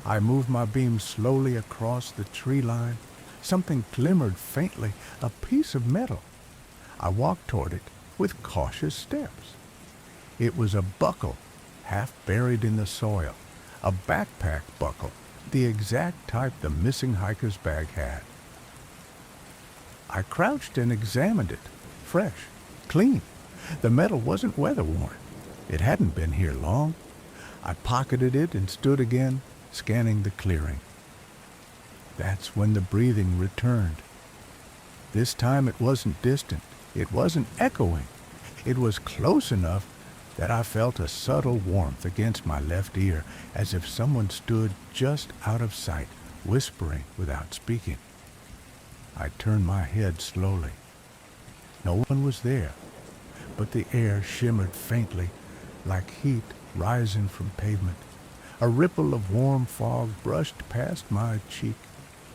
I moved my beam slowly across the tree line. Something glimmered faintly, a piece of metal. I walked toward it with cautious steps. It was a buckle, half buried in the soil, a backpack buckle, the exact type the missing hiker's bag had. I crouched and examined it, fresh, clean. The metal wasn't weather-worn. It hadn't been here long. I pocketed it and stood again, scanning the clearing. That's when the breathing returned. This time it wasn't distant. It wasn't echoing. It was close enough that I felt a subtle warmth against my left ear, as if someone stood just out of sight, whispering without speaking. I turned my head slowly. No one was there, but the air shimmered faintly, like heat rising from pavement. A ripple of warm fog brushed past my cheek,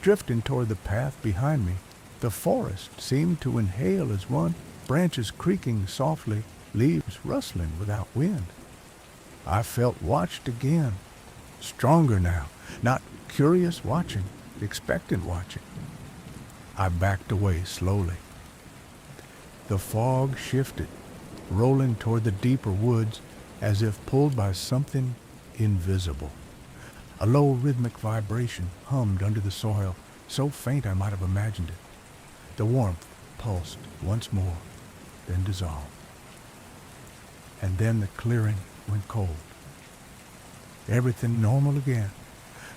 drifting toward the path behind me. The forest seemed to inhale as one, branches creaking softly, leaves rustling without wind. I felt watched again, stronger now, not curious watching, expectant watching. I backed away slowly. The fog shifted, rolling toward the deeper woods as if pulled by something invisible. A low rhythmic vibration hummed under the soil, so faint I might have imagined it. The warmth pulsed once more, then dissolved. And then the clearing went cold. Everything normal again.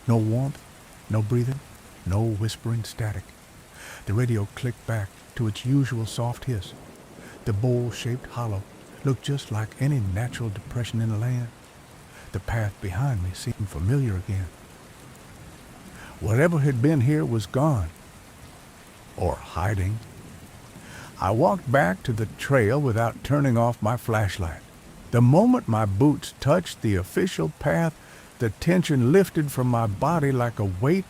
No warmth, no breathing, no whispering static. The radio clicked back to its usual soft hiss. The bowl-shaped hollow looked just like any natural depression in the land. The path behind me seemed familiar again. Whatever had been here was gone. Or hiding. I walked back to the trail without turning off my flashlight. The moment my boots touched the official path, the tension lifted from my body like a weight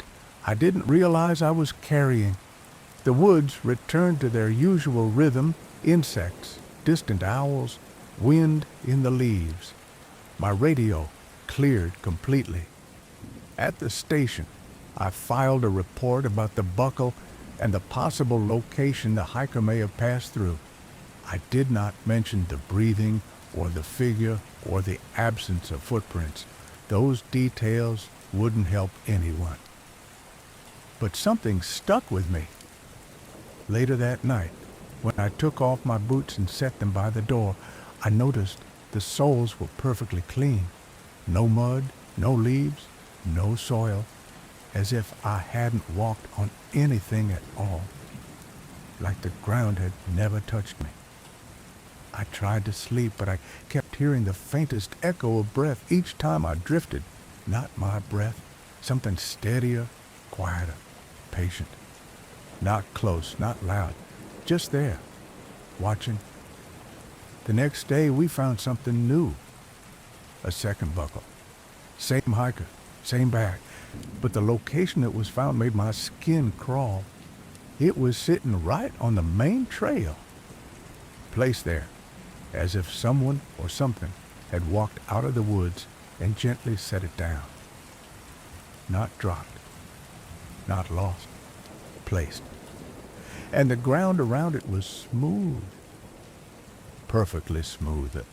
I didn't realize I was carrying. The woods returned to their usual rhythm, insects, distant owls, wind in the leaves. My radio cleared completely. At the station, I filed a report about the buckle and the possible location the hiker may have passed through. I did not mention the breathing or the figure or the absence of footprints. Those details wouldn't help anyone. But something stuck with me. Later that night, when I took off my boots and set them by the door, I noticed the soles were perfectly clean. No mud, no leaves, no soil, as if I hadn't walked on anything at all, like the ground had never touched me. I tried to sleep, but I kept hearing the faintest echo of breath each time I drifted. Not my breath, something steadier, quieter, patient. Not close, not loud, just there, watching. The next day we found something new. A second buckle. Same hiker, same bag, but the location it was found made my skin crawl. It was sitting right on the main trail, placed there, as if someone or something had walked out of the woods and gently set it down. Not dropped, not lost, placed. And the ground around it was smooth, perfectly smooth.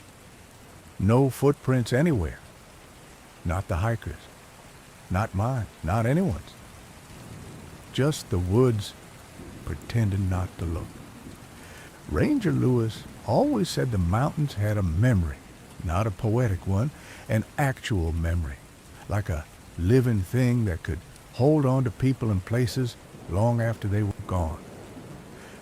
No footprints anywhere. Not the hikers, not mine, not anyone's. Just the woods pretending not to look. Ranger Lewis always said the mountains had a memory, not a poetic one, an actual memory, like a living thing that could hold on to people and places long after they were gone.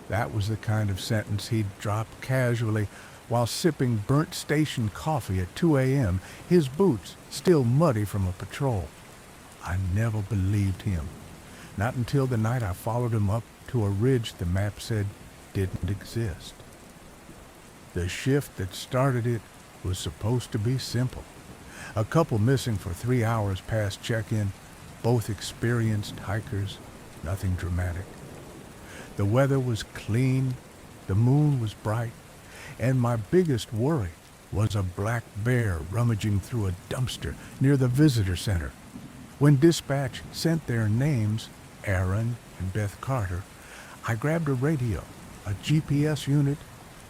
That was the kind of sentence he'd drop casually while sipping burnt station coffee at 2 a.m., his boots still muddy from a patrol. I never believed him, not until the night I followed him up to a ridge the map said didn't exist. The shift that started it was supposed to be simple. A couple missing for 3 hours past check-in, both experienced hikers, nothing dramatic. The weather was clean, the moon was bright, and my biggest worry was a black bear rummaging through a dumpster near the visitor center. When dispatch sent their names, Aaron and Beth Carter, I grabbed a radio, a GPS unit,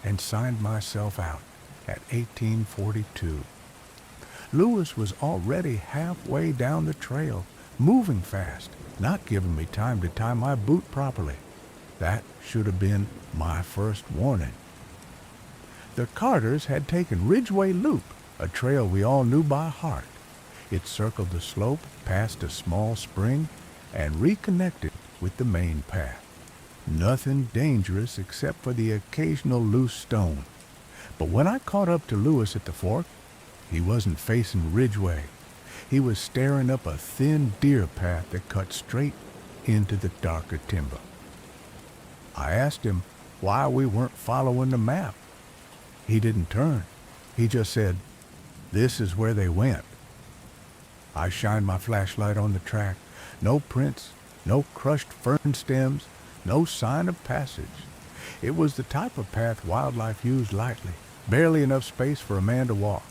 and signed myself out at 1842. Lewis was already halfway down the trail, moving fast, not giving me time to tie my boot properly. That should have been my first warning. The Carters had taken Ridgeway Loop, a trail we all knew by heart. It circled the slope past a small spring and reconnected with the main path. Nothing dangerous except for the occasional loose stone. But when I caught up to Lewis at the fork, he wasn't facing Ridgeway. He was staring up a thin deer path that cut straight into the darker timber. I asked him why we weren't following the map. He didn't turn. He just said, "This is where they went." I shined my flashlight on the track. No prints, no crushed fern stems, no sign of passage. It was the type of path wildlife used lightly, barely enough space for a man to walk.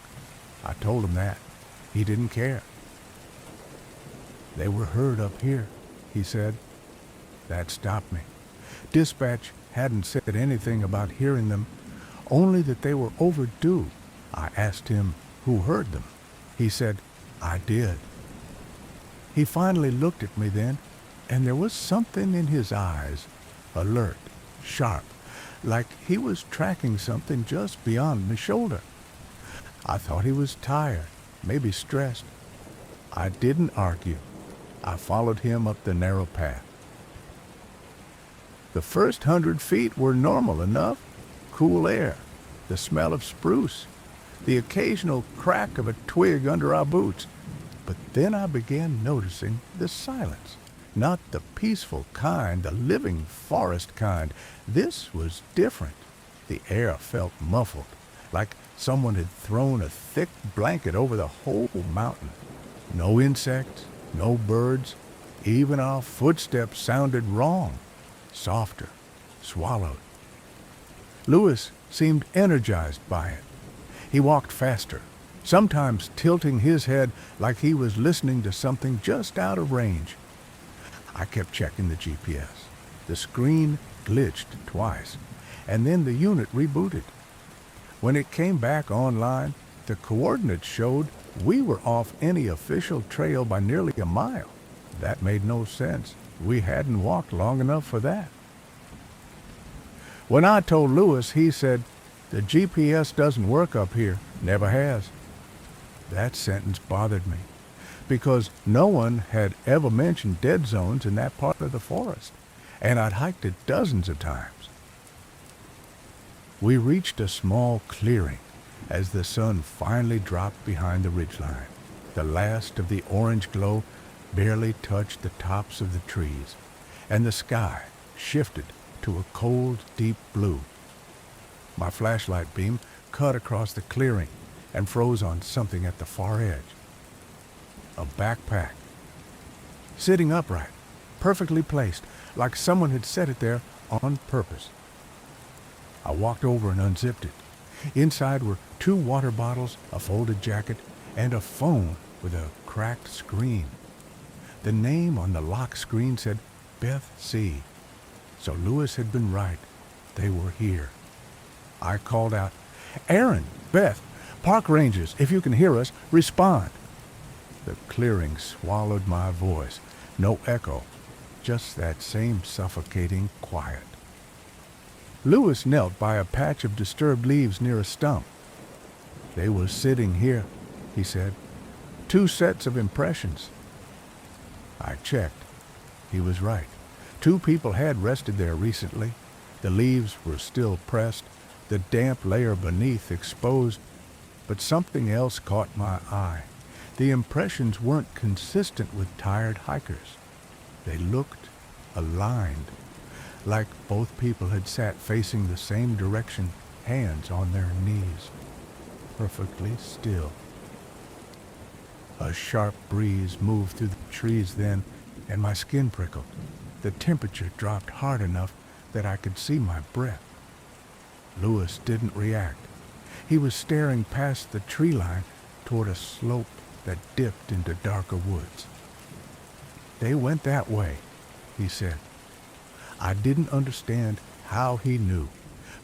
I told him that. He didn't care. "They were heard up here," he said. That stopped me. Dispatch hadn't said anything about hearing them, only that they were overdue. I asked him who heard them. He said, "I did." He finally looked at me then, and there was something in his eyes, alert, sharp, like he was tracking something just beyond my shoulder. I thought he was tired, maybe stressed. I didn't argue. I followed him up the narrow path. The first 100 feet were normal enough. Cool air, the smell of spruce, the occasional crack of a twig under our boots. But then I began noticing the silence. Not the peaceful kind, the living forest kind. This was different. The air felt muffled, like someone had thrown a thick blanket over the whole mountain. No insects, no birds. Even our footsteps sounded wrong, softer, swallowed. Lewis seemed energized by it. He walked faster, sometimes tilting his head like he was listening to something just out of range. I kept checking the GPS. The screen glitched twice, and then the unit rebooted. When it came back online, the coordinates showed we were off any official trail by nearly a mile. That made no sense. We hadn't walked long enough for that. When I told Lewis, he said, "The GPS doesn't work up here, never has." That sentence bothered me, because no one had ever mentioned dead zones in that part of the forest, and I'd hiked it dozens of times. We reached a small clearing as the sun finally dropped behind the ridgeline. The last of the orange glow barely touched the tops of the trees, and the sky shifted to a cold, deep blue. My flashlight beam cut across the clearing and froze on something at the far edge. A backpack, sitting upright, perfectly placed, like someone had set it there on purpose. I walked over and unzipped it. Inside were 2 water bottles, a folded jacket, and a phone with a cracked screen. The name on the lock screen said Beth C. So Lewis had been right. They were here. I called out, "Aaron, Beth, park rangers, if you can hear us, respond." The clearing swallowed my voice. No echo, just that same suffocating quiet. Lewis knelt by a patch of disturbed leaves near a stump. "They were sitting here," he said. "2 sets of impressions." I checked. He was right. 2 people had rested there recently. The leaves were still pressed, the damp layer beneath exposed, but something else caught my eye. The impressions weren't consistent with tired hikers. They looked aligned, like both people had sat facing the same direction, hands on their knees, perfectly still. A sharp breeze moved through the trees then, and my skin prickled. The temperature dropped hard enough that I could see my breath. Lewis didn't react. He was staring past the tree line toward a slope that dipped into darker woods. "They went that way," he said. I didn't understand how he knew,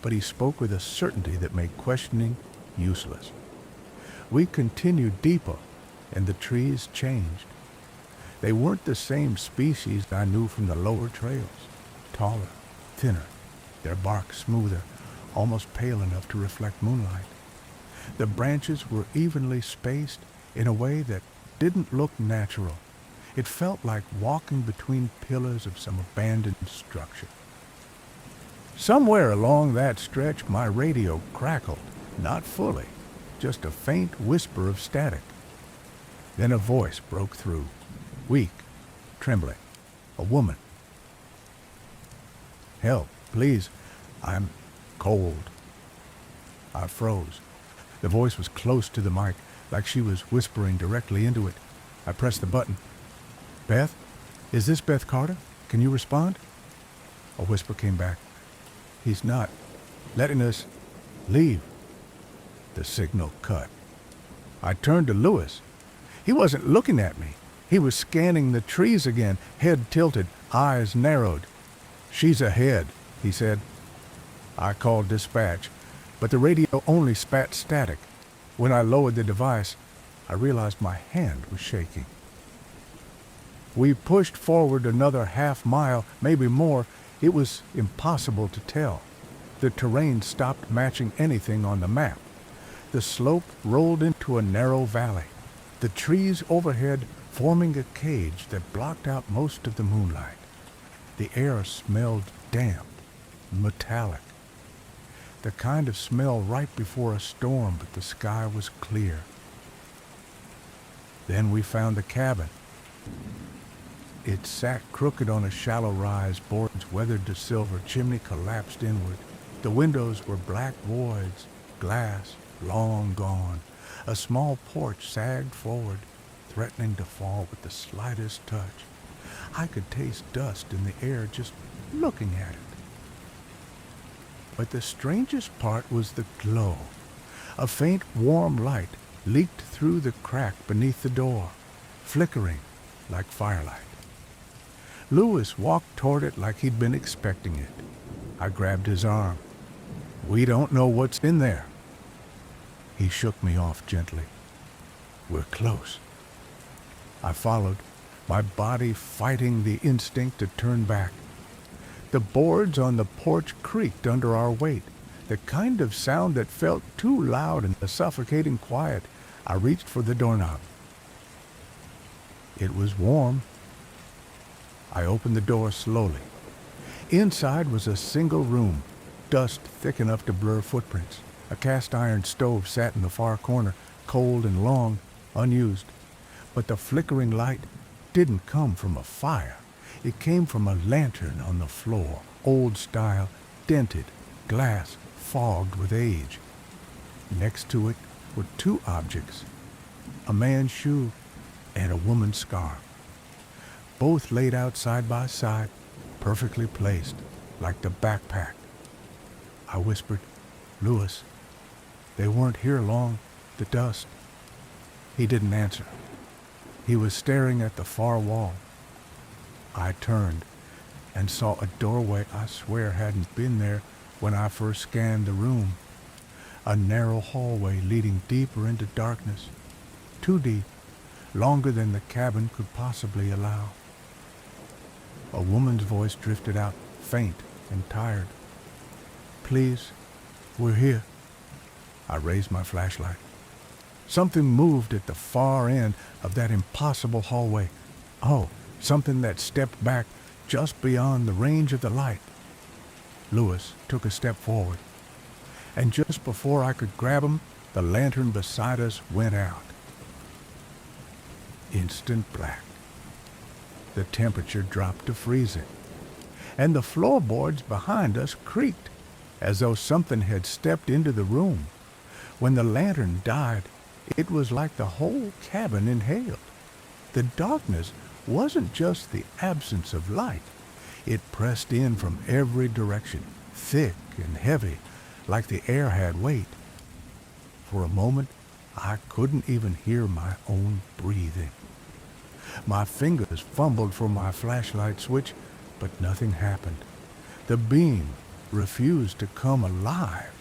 but he spoke with a certainty that made questioning useless. We continued deeper, and the trees changed. They weren't the same species I knew from the lower trails. Taller, thinner, their bark smoother, almost pale enough to reflect moonlight. The branches were evenly spaced in a way that didn't look natural. It felt like walking between pillars of some abandoned structure. Somewhere along that stretch, my radio crackled, not fully, just a faint whisper of static. Then a voice broke through, weak, trembling, a woman. "Help, please, I'm cold." I froze. The voice was close to the mic, like she was whispering directly into it. I pressed the button. "Beth? Is this Beth Carter? Can you respond?" A whisper came back. "He's not letting us leave." The signal cut. I turned to Lewis. He wasn't looking at me. He was scanning the trees again, head tilted, eyes narrowed. "She's ahead," he said. I called dispatch, but the radio only spat static. When I lowered the device, I realized my hand was shaking. We pushed forward another half-mile, maybe more. It was impossible to tell. The terrain stopped matching anything on the map. The slope rolled into a narrow valley, the trees overhead forming a cage that blocked out most of the moonlight. The air smelled damp, metallic. The kind of smell right before a storm, but the sky was clear. Then we found the cabin. It sat crooked on a shallow rise, boards weathered to silver, chimney collapsed inward. The windows were black voids, glass long gone. A small porch sagged forward, threatening to fall with the slightest touch. I could taste dust in the air just looking at it. But the strangest part was the glow. A faint, warm light leaked through the crack beneath the door, flickering like firelight. Lewis walked toward it like he'd been expecting it. I grabbed his arm. "We don't know what's in there." He shook me off gently. "We're close." I followed, my body fighting the instinct to turn back. The boards on the porch creaked under our weight, the kind of sound that felt too loud in the suffocating quiet. I reached for the doorknob. It was warm. I opened the door slowly. Inside was a single room, dust thick enough to blur footprints. A cast iron stove sat in the far corner, cold and long, unused. But the flickering light didn't come from a fire. It came from a lantern on the floor, old style, dented, glass fogged with age. Next to it were two objects, a man's shoe and a woman's scarf, both laid out side by side, perfectly placed, like the backpack. I whispered, "Lewis, they weren't here long, the dust." He didn't answer. He was staring at the far wall. I turned and saw a doorway I swear hadn't been there when I first scanned the room. A narrow hallway leading deeper into darkness, too deep, longer than the cabin could possibly allow. A woman's voice drifted out, faint and tired. "Please, we're here." I raised my flashlight. Something moved at the far end of that impossible hallway. Oh, something that stepped back just beyond the range of the light. Lewis took a step forward, and just before I could grab him, the lantern beside us went out. Instant black. The temperature dropped to freezing, and the floorboards behind us creaked, as though something had stepped into the room. When the lantern died, it was like the whole cabin inhaled. The darkness wasn't just the absence of light. It pressed in from every direction, thick and heavy, like the air had weight. For a moment, I couldn't even hear my own breathing. My fingers fumbled for my flashlight switch, but nothing happened. The beam refused to come alive.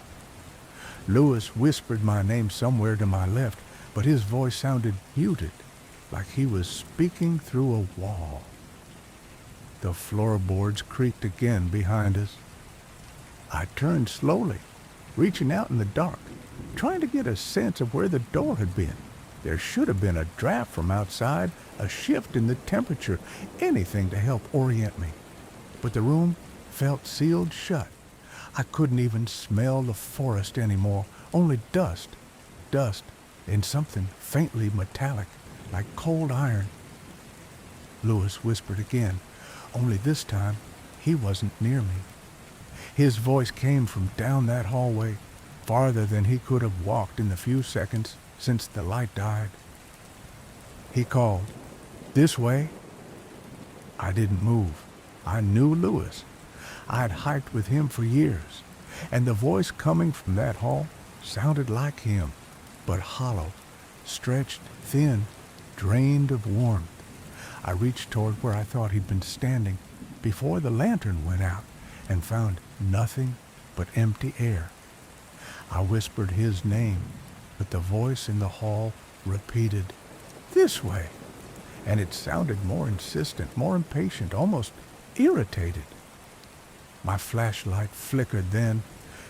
Lewis whispered my name somewhere to my left, but his voice sounded muted, like he was speaking through a wall. The floorboards creaked again behind us. I turned slowly, reaching out in the dark, trying to get a sense of where the door had been. There should have been a draft from outside, a shift in the temperature, anything to help orient me. But the room felt sealed shut. I couldn't even smell the forest anymore, only dust, and something faintly metallic, like cold iron. Lewis whispered again, only this time he wasn't near me. His voice came from down that hallway, farther than he could have walked in the few seconds since the light died. He called, "This way." I didn't move. I knew Lewis. I'd hiked with him for years, and the voice coming from that hall sounded like him, but hollow, stretched thin, drained of warmth. I reached toward where I thought he'd been standing before the lantern went out and found nothing but empty air. I whispered his name, but the voice in the hall repeated, "This way," and it sounded more insistent, more impatient, almost irritated. My flashlight flickered then,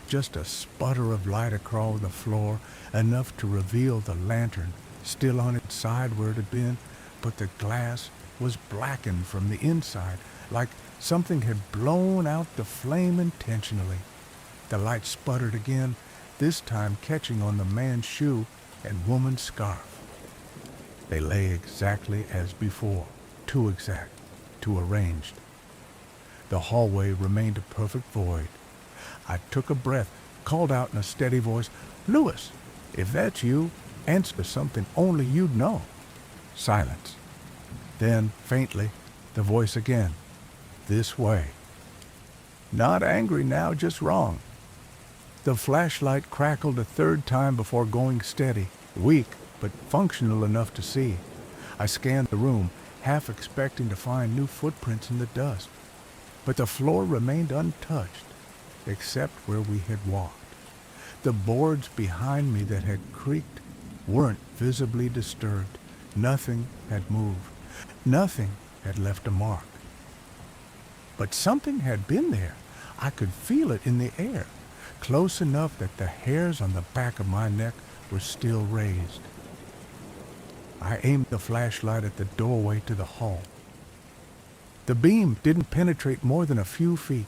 just a sputter of light across the floor, enough to reveal the lantern still on its side where it had been, but the glass was blackened from the inside, like something had blown out the flame intentionally. The light sputtered again, this time catching on the man's shoe and woman's scarf. They lay exactly as before, too exact, too arranged. The hallway remained a perfect void. I took a breath, called out in a steady voice, "Lewis, if that's you, answer something only you'd know." Silence. Then, faintly, the voice again, "This way." Not angry now, just wrong. The flashlight crackled a third time before going steady, weak but functional enough to see. I scanned the room, half expecting to find new footprints in the dust. But the floor remained untouched, except where we had walked. The boards behind me that had creaked weren't visibly disturbed. Nothing had moved. Nothing had left a mark. But something had been there. I could feel it in the air, close enough that the hairs on the back of my neck were still raised. I aimed the flashlight at the doorway to the hall. The beam didn't penetrate more than a few feet.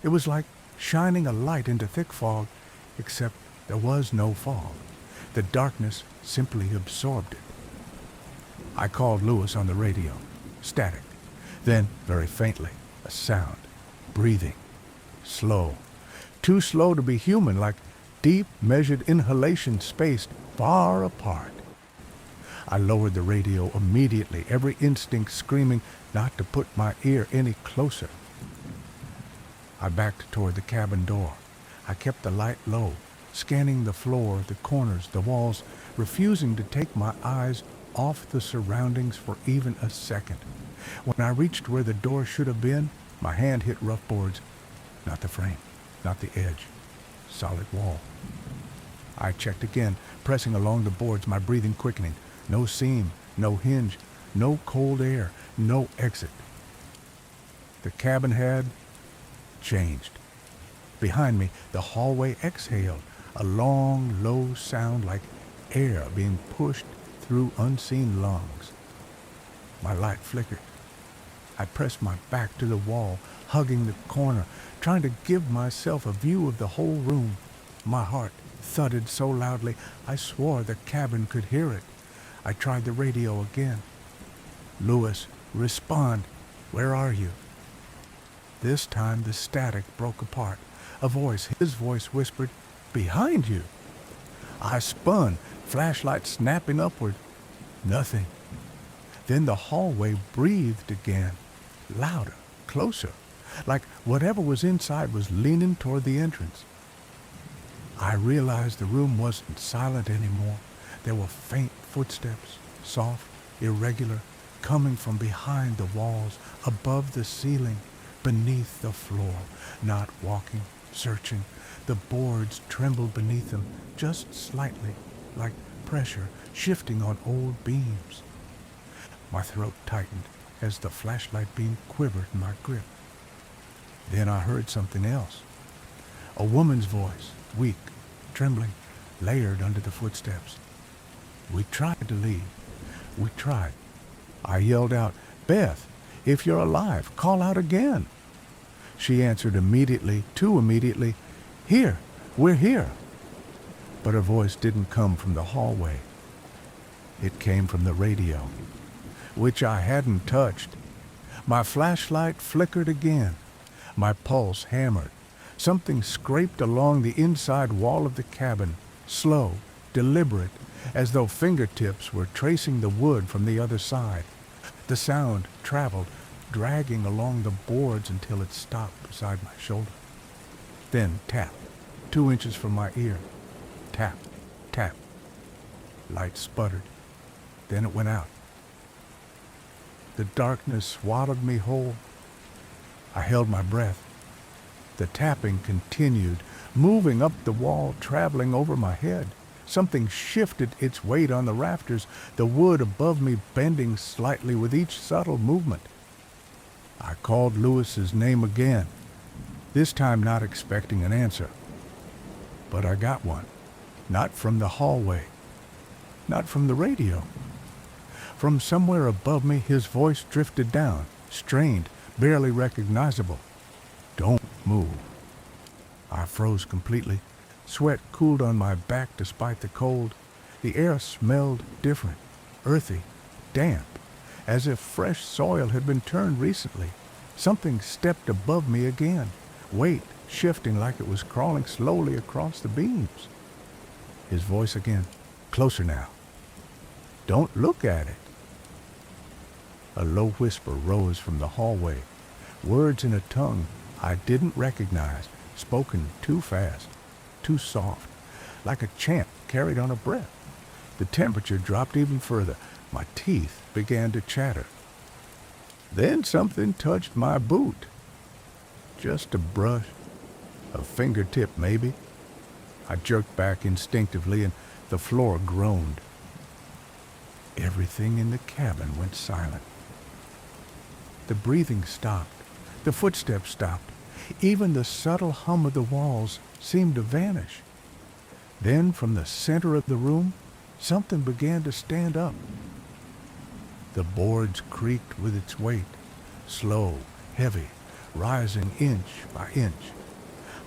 It was like shining a light into thick fog, except there was no fog. The darkness simply absorbed it. I called Lewis on the radio. Static. Then, very faintly, a sound. Breathing. Slow. Too slow to be human, like deep, measured inhalation spaced far apart. I lowered the radio immediately, every instinct screaming not to put my ear any closer. I backed toward the cabin door. I kept the light low, scanning the floor, the corners, the walls, refusing to take my eyes off the surroundings for even a second. When I reached where the door should have been, my hand hit rough boards. Not the frame, not the edge. Solid wall. I checked again, pressing along the boards, my breathing quickening. No seam, no hinge, no cold air, no exit. The cabin had changed. Behind me, the hallway exhaled, a long, low sound like air being pushed through unseen lungs. My light flickered. I pressed my back to the wall, hugging the corner, trying to give myself a view of the whole room. My heart thudded so loudly I swore the cabin could hear it. I tried the radio again. Lewis, respond. Where are you? This time the static broke apart. His voice whispered, behind you. I spun, flashlight snapping upward. Nothing. Then the hallway breathed again, louder, closer, like whatever was inside was leaning toward the entrance. I realized the room wasn't silent anymore. There were faint footsteps, soft, irregular, coming from behind the walls, above the ceiling, beneath the floor, not walking, searching. The boards trembled beneath them, just slightly, like pressure shifting on old beams. My throat tightened as the flashlight beam quivered in my grip. Then I heard something else. A woman's voice, weak, trembling, layered under the footsteps. We tried to leave. We tried. I yelled out, Beth, if you're alive, call out again. She answered immediately, too immediately, here, we're here. But her voice didn't come from the hallway. It came from the radio, which I hadn't touched. My flashlight flickered again. My pulse hammered. Something scraped along the inside wall of the cabin, slow, deliberate, as though fingertips were tracing the wood from the other side. The sound traveled, dragging along the boards until it stopped beside my shoulder. Then tap, 2 inches from my ear. Tap, tap. Light sputtered. Then it went out. The darkness swallowed me whole. I held my breath. The tapping continued, moving up the wall, traveling over my head. Something shifted its weight on the rafters, the wood above me bending slightly with each subtle movement. I called Lewis's name again, this time not expecting an answer. But I got one. Not from the hallway. Not from the radio. From somewhere above me, his voice drifted down, strained, barely recognizable. Don't move. I froze completely. Sweat cooled on my back despite the cold. The air smelled different, earthy, damp, as if fresh soil had been turned recently. Something stepped above me again, weight shifting like it was crawling slowly across the beams. His voice again, closer now. Don't look at it. A low whisper rose from the hallway, words in a tongue I didn't recognize, spoken too fast, too soft, like a chant carried on a breath. The temperature dropped even further. My teeth began to chatter. Then something touched my boot. Just a brush, a fingertip maybe. I jerked back instinctively and the floor groaned. Everything in the cabin went silent. The breathing stopped. The footsteps stopped. Even the subtle hum of the walls seemed to vanish. Then from the center of the room, something began to stand up. The boards creaked with its weight, slow, heavy, rising inch by inch.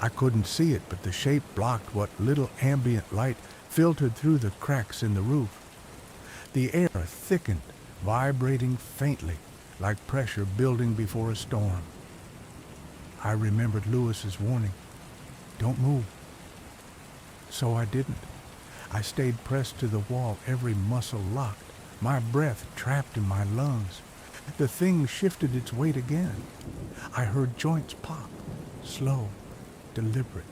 I couldn't see it, but the shape blocked what little ambient light filtered through the cracks in the roof. The air thickened, vibrating faintly, like pressure building before a storm. I remembered Lewis's warning, "Don't move." So I didn't. I stayed pressed to the wall, every muscle locked, my breath trapped in my lungs. The thing shifted its weight again. I heard joints pop, slow, deliberate,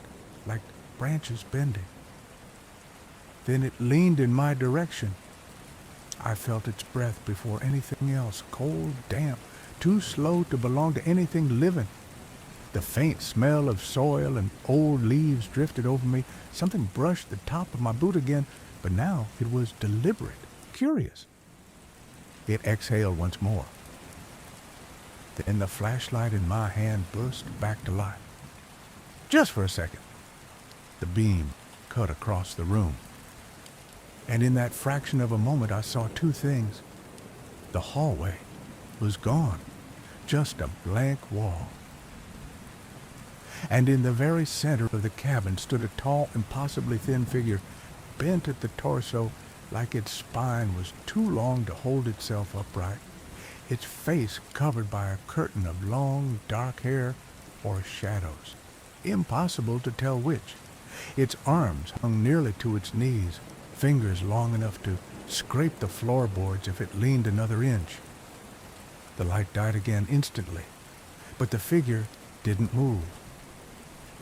like branches bending. Then it leaned in my direction. I felt its breath before anything else, cold, damp, too slow to belong to anything living. The faint smell of soil and old leaves drifted over me. Something brushed the top of my boot again, but now it was deliberate, curious. It exhaled once more. Then the flashlight in my hand burst back to life. Just for a second, the beam cut across the room. And in that fraction of a moment, I saw two things. The hallway was gone, just a blank wall. And in the very center of the cabin stood a tall, impossibly thin figure, bent at the torso like its spine was too long to hold itself upright, its face covered by a curtain of long, dark hair or shadows. Impossible to tell which. Its arms hung nearly to its knees, fingers long enough to scrape the floorboards if it leaned another inch. The light died again instantly, but the figure didn't move.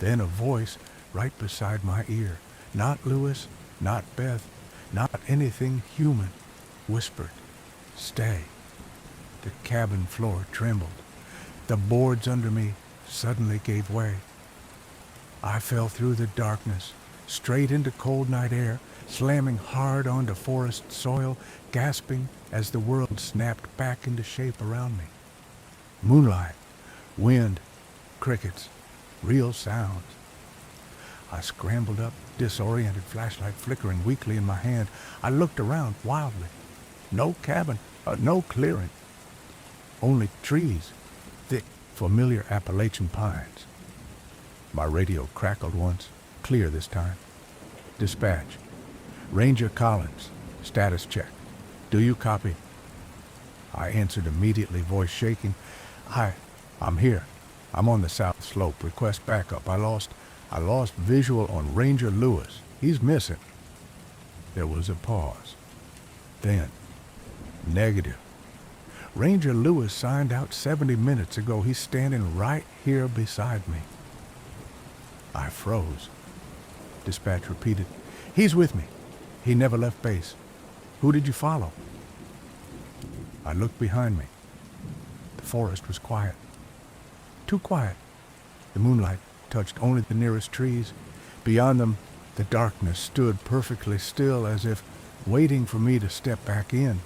Then a voice right beside my ear, not Lewis, not Beth, not anything human, whispered, "Stay." The cabin floor trembled. The boards under me suddenly gave way. I fell through the darkness, straight into cold night air, slamming hard onto forest soil, gasping as the world snapped back into shape around me. Moonlight, wind, crickets, real sounds. I scrambled up, disoriented, flashlight flickering weakly in my hand. I looked around wildly. No cabin, no clearing. Only trees, thick, familiar Appalachian pines. My radio crackled once, clear this time. "Dispatch. Ranger Collins. Status check. Do you copy?" I answered immediately, voice shaking. I'm here. I'm on the south slope. Request backup. I lost visual on Ranger Lewis. He's missing." There was a pause. Then, "Negative. Ranger Lewis signed out 70 minutes ago. He's standing right here beside me." I froze. Dispatch repeated, "He's with me. He never left base. Who did you follow?" I looked behind me. The forest was quiet. Too quiet. The moonlight touched only the nearest trees. Beyond them, the darkness stood perfectly still, as if waiting for me to step back in.